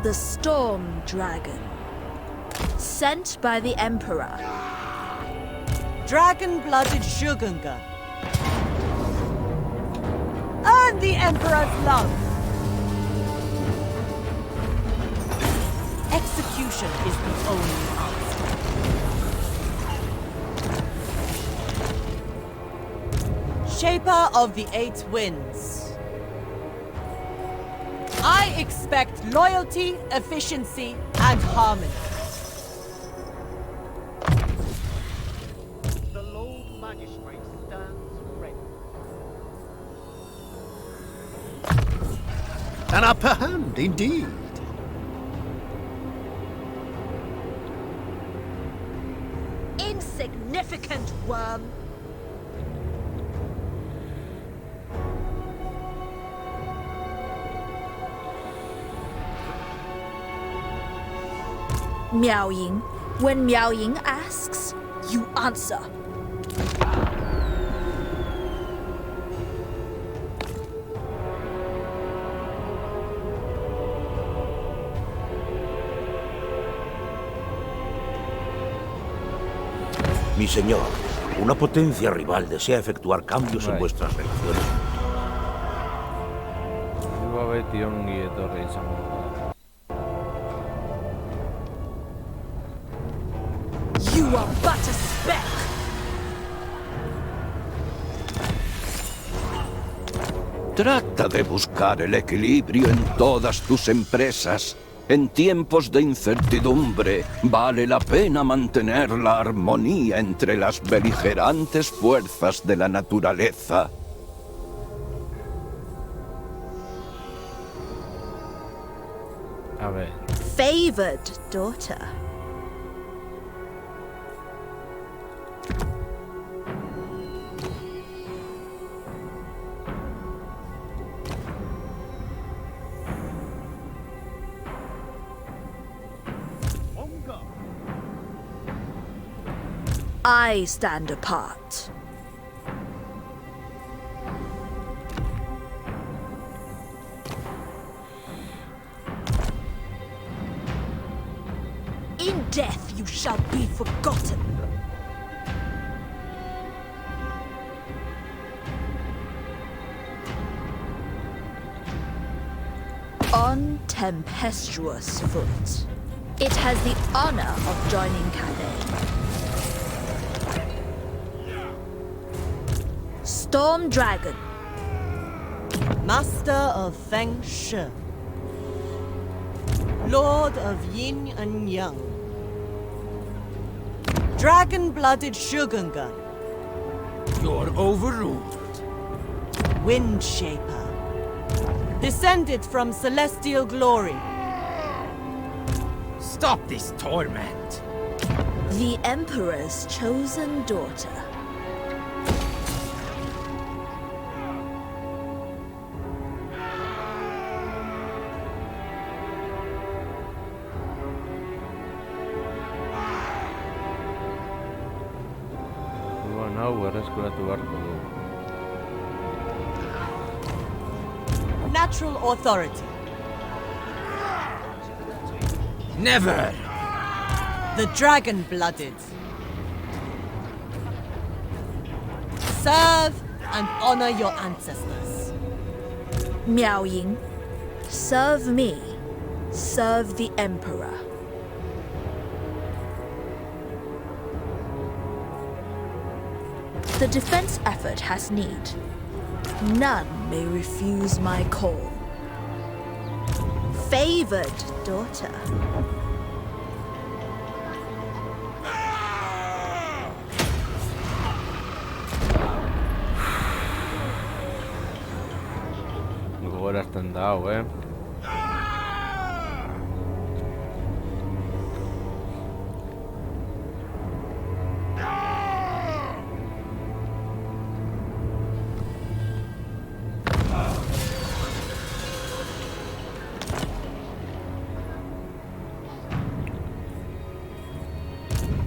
The Storm Dragon. Sent by the Emperor. Dragon-blooded Shogunga. Earn the Emperor's love. Execution is the only answer. Shaper of the Eight Winds. I expect loyalty, efficiency, and harmony. The Lord Magistrate stands ready. An upper hand, indeed. Insignificant worm. Miao Ying. When Miao Ying asks, you answer. Mi señor, una potencia rival desea efectuar cambios en vuestras relaciones. Beti ongi etorri izango da. You are but a speck. Trata de buscar el equilibrio en todas tus empresas. En tiempos de incertidumbre, vale la pena mantener la armonía entre las beligerantes fuerzas de la naturaleza. A ver. Favored daughter. I stand apart. In death you shall be forgotten. On tempestuous foot. It has the honor of joining Cathay. Storm Dragon. Master of Feng Shi. Lord of Yin and Yang. Dragon-blooded Shogungun. You're overruled. Wind Shaper. Descended from celestial glory. Stop this torment. The Emperor's chosen daughter. Hau berreskuratu beharko du. Natural authority. Never! The dragon-blooded. Serve and honor your ancestors. Miao Ying, serve me, serve the Emperor. The defense effort has need. None may refuse my call. Favored daughter. Gogorazten da hau,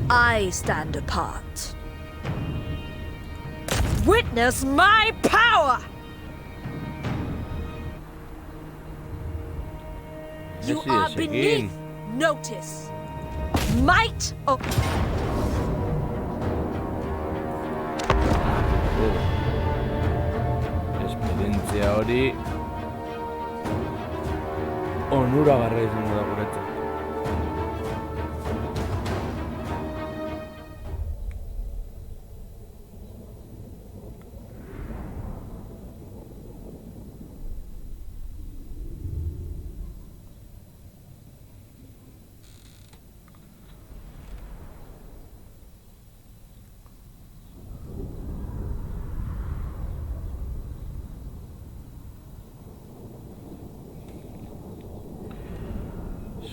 I stand apart. Witness my power! You are beneath notice. Might of... Esperientzia hori onuragarria izango da guretzat.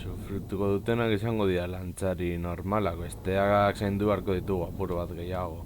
Sufrituko dutenak izango dira lantzari normalak, besteak zaindu beharko ditugu apur bat gehiago.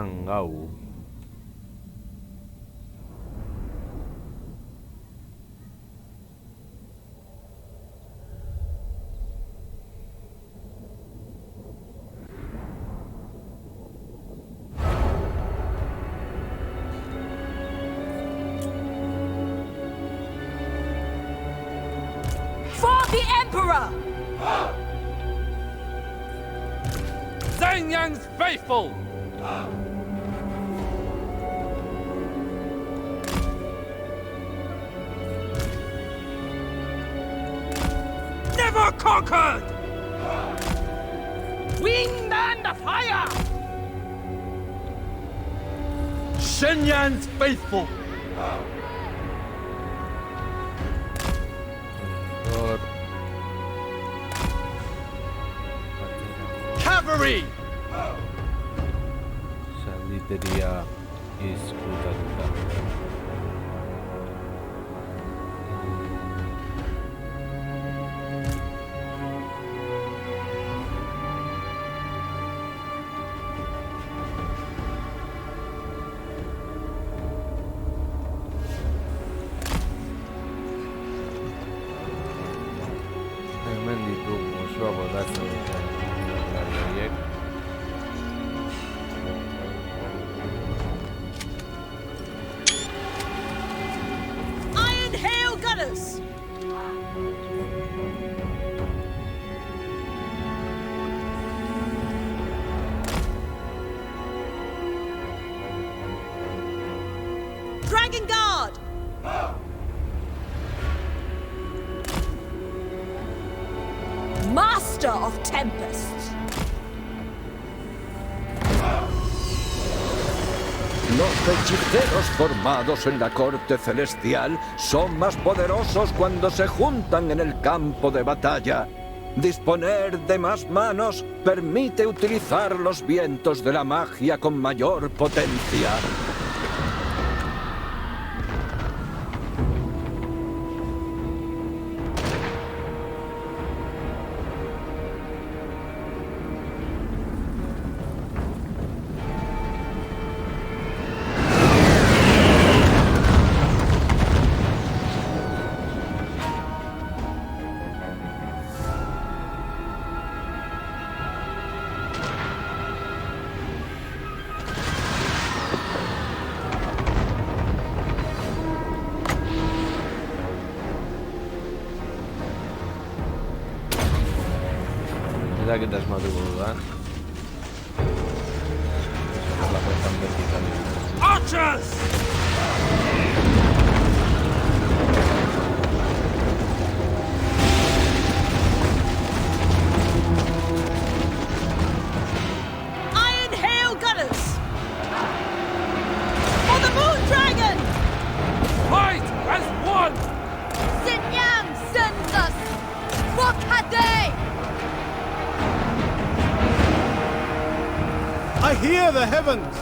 esan gau. For the Emperor! Zhang Yang's faithful! Never conquered! Wind and fire! Shenyan's faithful! Cavalry! Salditeria izkutatuta. Hemen ditugu osoa botatzen duten horiek. Iron Hail Gunners! Dragon Guard! Master of Tempests! Los hechiceros formados en la corte celestial son más poderosos cuando se juntan en el campo de batalla. Disponer de más manos permite utilizar los vientos de la magia con mayor potencia. Que te asmatuko dudan. La puerta en vertical. Archers! Iron Hail Gunners! For the Moon Dragon! Fight as one! Xinyan sends us! For Cathay! I hear the heavens!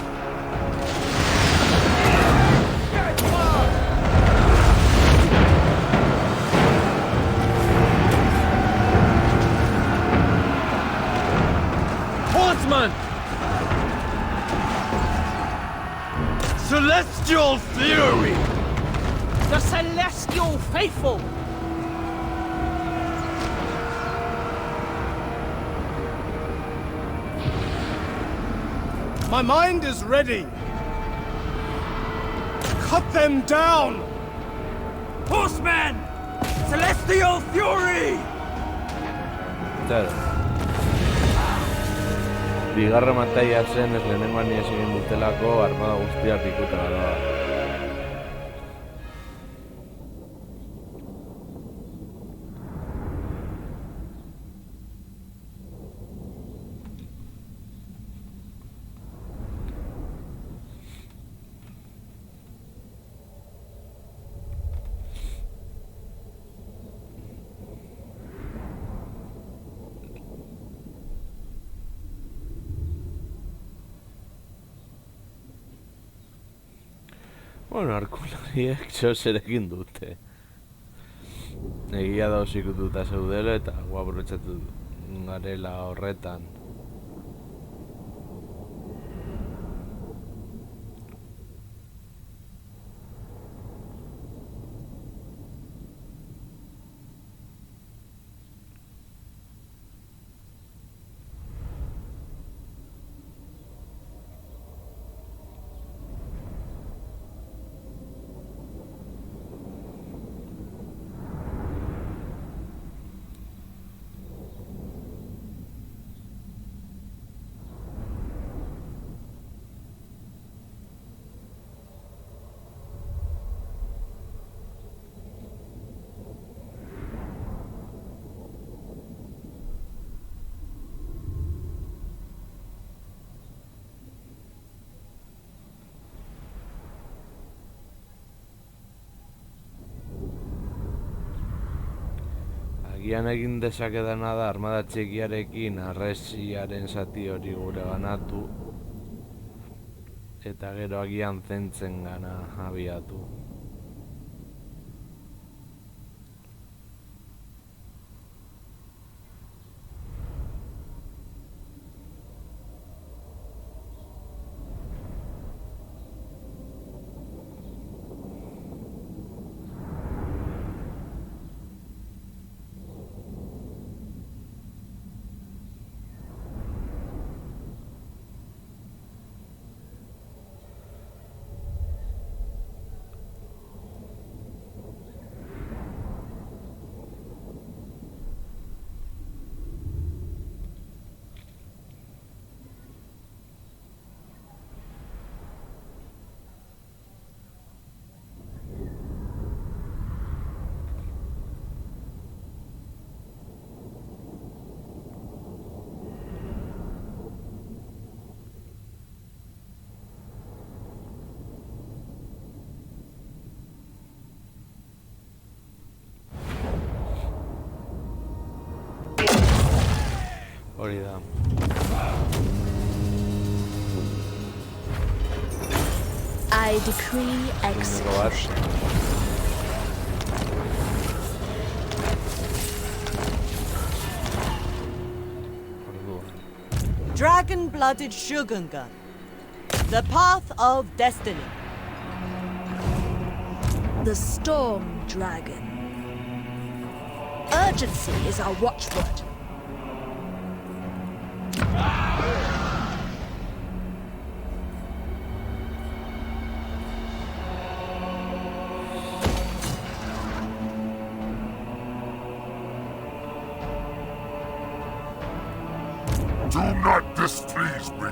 Horsemen! Celestial fury! The Celestial Faithful! My mind is ready! Cut them down! Horsemen! Celestial fury! Claro. Bigarren mantaia zen ez lehenengoan ies egin dutelako armada guztia pikuta gara. Bueno, arkulariek txoserekin dute. Egia da osikututa zeudela eta guaprotzatu garela horretan. Agian egin dezakedana da armada txikiarekin harresiaren zati hori gure ganatu eta gero agian zentzen gana abiatu. Hori da. I decree execution. Dragon-blooded Shogungan. The path of destiny. The Storm Dragon. Urgency is our watchword. Do not displease me.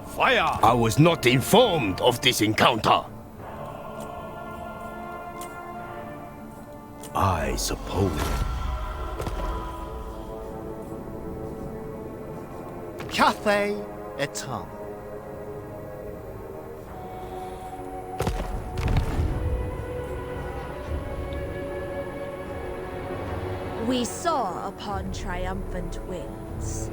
Fire! I was not informed of this encounter. I suppose. Cathay Etam. We soar upon triumphant wings.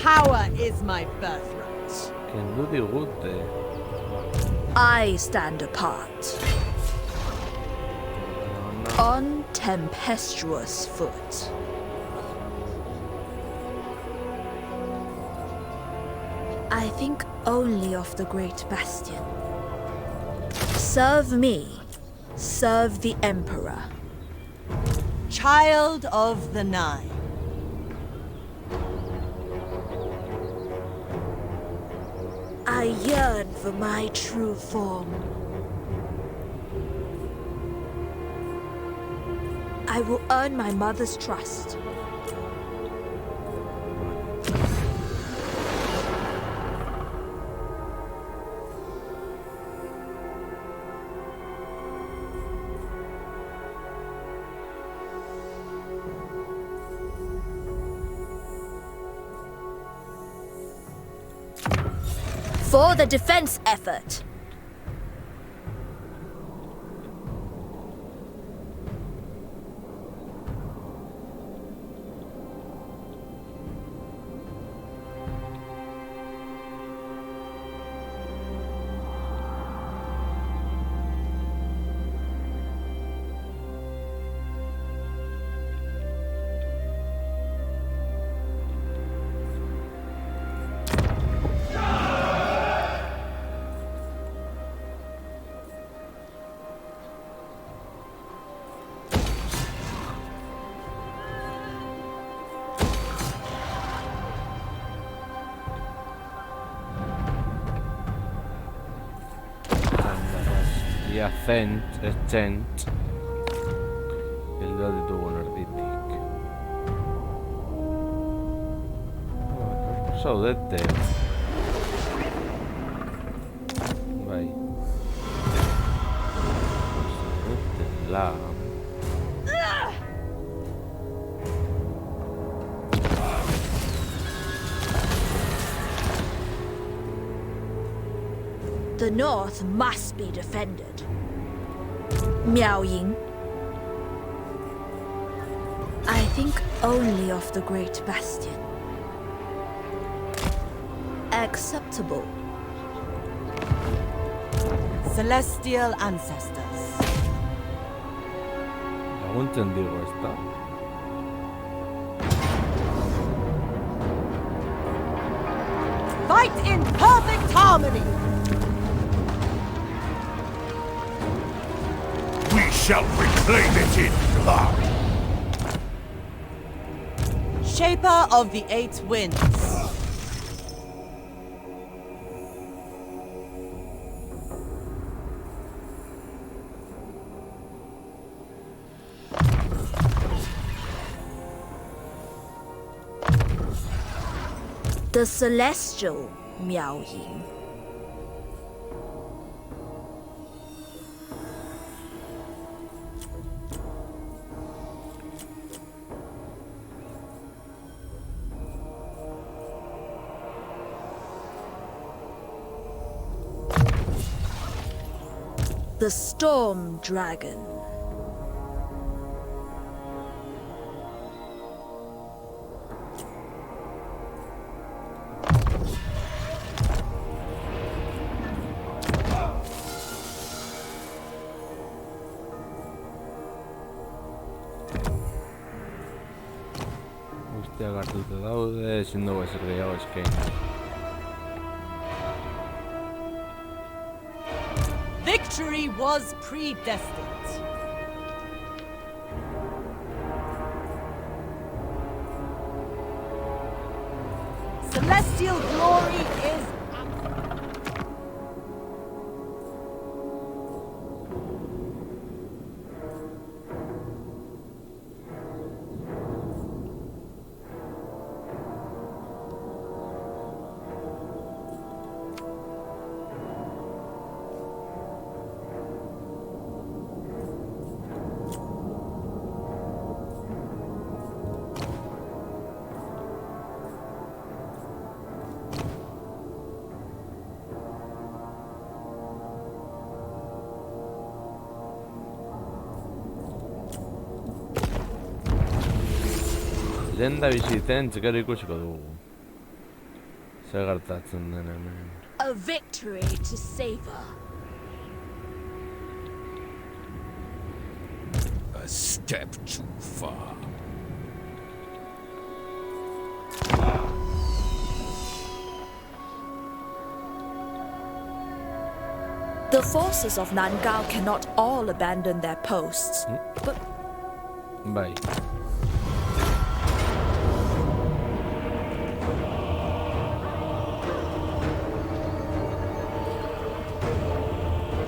Power is my birthright. Kendu digute. I stand apart. On tempestuous foot. I think only of the great bastion. Serve me, serve the Emperor. Child of the Nine. I yearn for my true form. I will earn my mother's trust. For the defense effort. ja Zent. Hilda ditugun erditik. Zaudete. Bai. Zaudete la. The north must be defended. Miao Ying. I think only of the Great Bastion. Acceptable. Celestial ancestors. Aún entendido esta. Fight in perfect harmony. We shall reclaim it in blood. Shaper of the Eight Winds. The celestial Miao Ying. The Storm Dragon. Guztiak hartuta daude, ezin dugu ezer gehiago eskaini. Victory was predestined. Celestial glory is Lenda bizitzen gero ikusiko dugu. Zer gertatzen den hemen. A victory to savor. A step too far. The forces of Nangao cannot all abandon their posts, but Bai.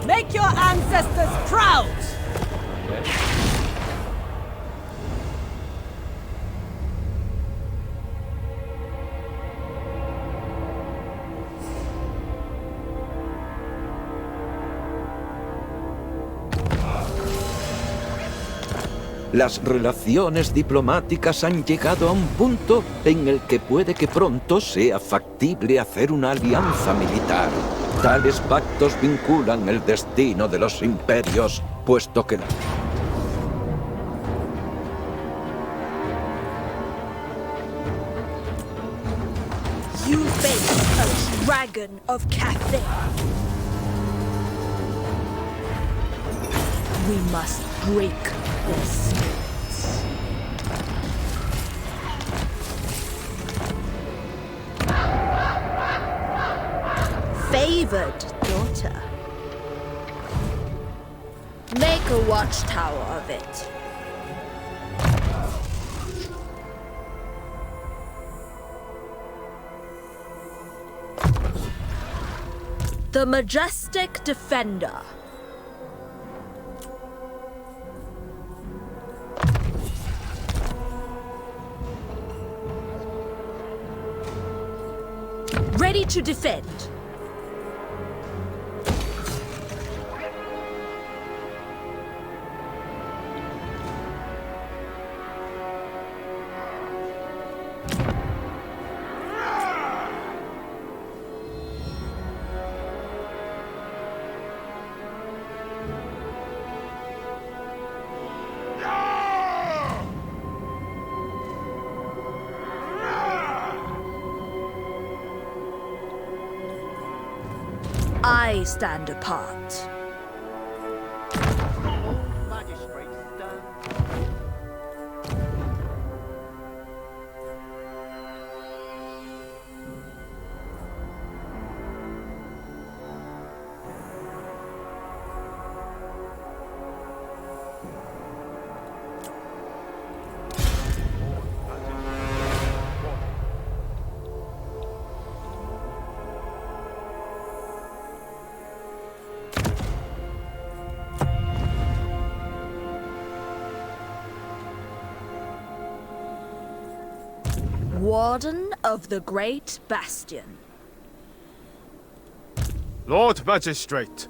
make your ancestors proud. Okay. Las relaciones diplomáticas han llegado a un punto en el que puede que pronto sea factible hacer una alianza militar. Tales pactos vinculan el destino de los imperios, puesto que you face a dragon of Cathay. We must break their spirits. Favored daughter. Make a watchtower of it. The majestic defender. Ready to defend. I stand apart. Warden of the Great Bastion. Lord Magistrate.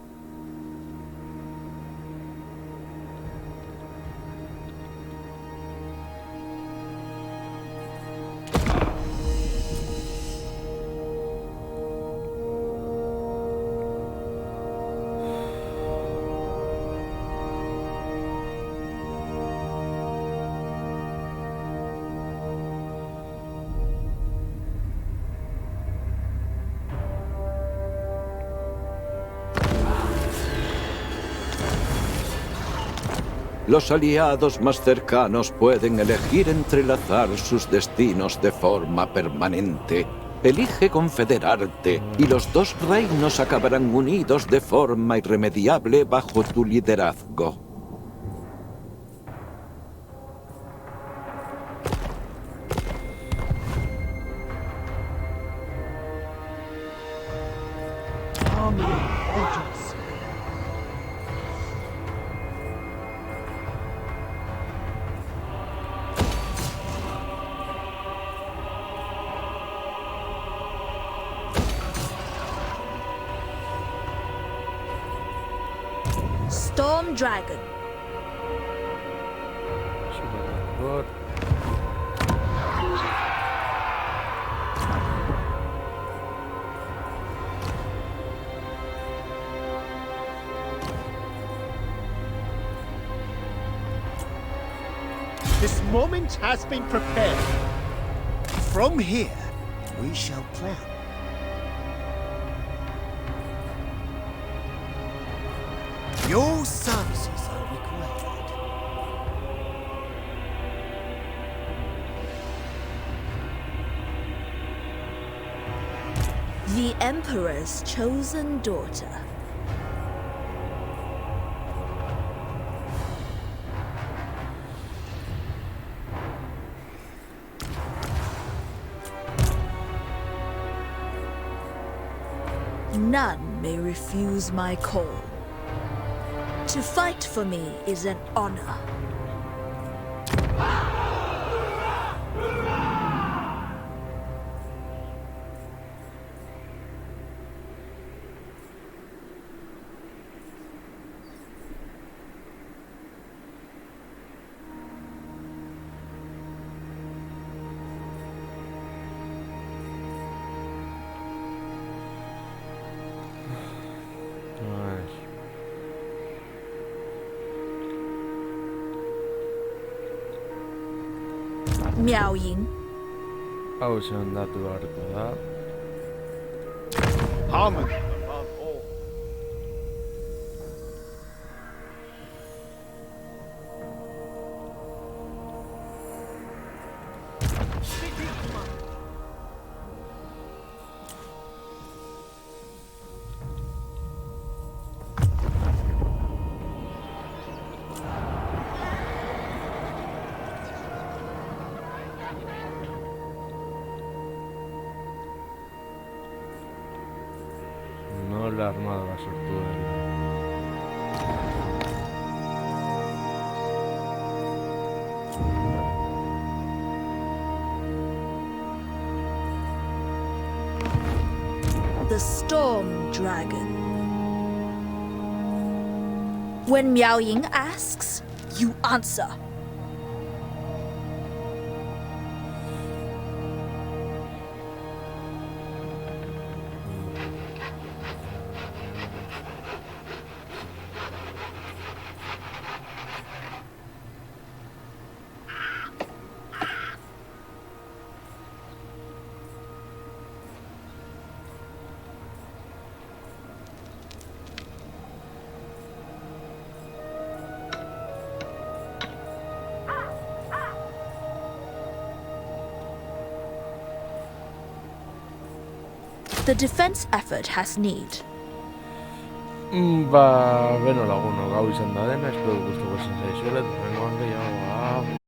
Los aliados más cercanos pueden elegir entrelazar sus destinos de forma permanente. Elige confederarte y los dos reinos acabarán unidos de forma irremediable bajo tu liderazgo. Storm Dragon. This moment has been prepared. From here, we shall plan. Your services are required. The Emperor's chosen daughter. None may refuse my call. To fight for me is an honor. Miao Ying. Hau zendatu beharko da. Harmony above all. No la armada la sortu the Storm Dragon. When Miao Ying asks, you answer. The defense effort has need. Beno lagunok, hau izan da dena, espero guztuko zen zaizuela, eta rengoan gehiago,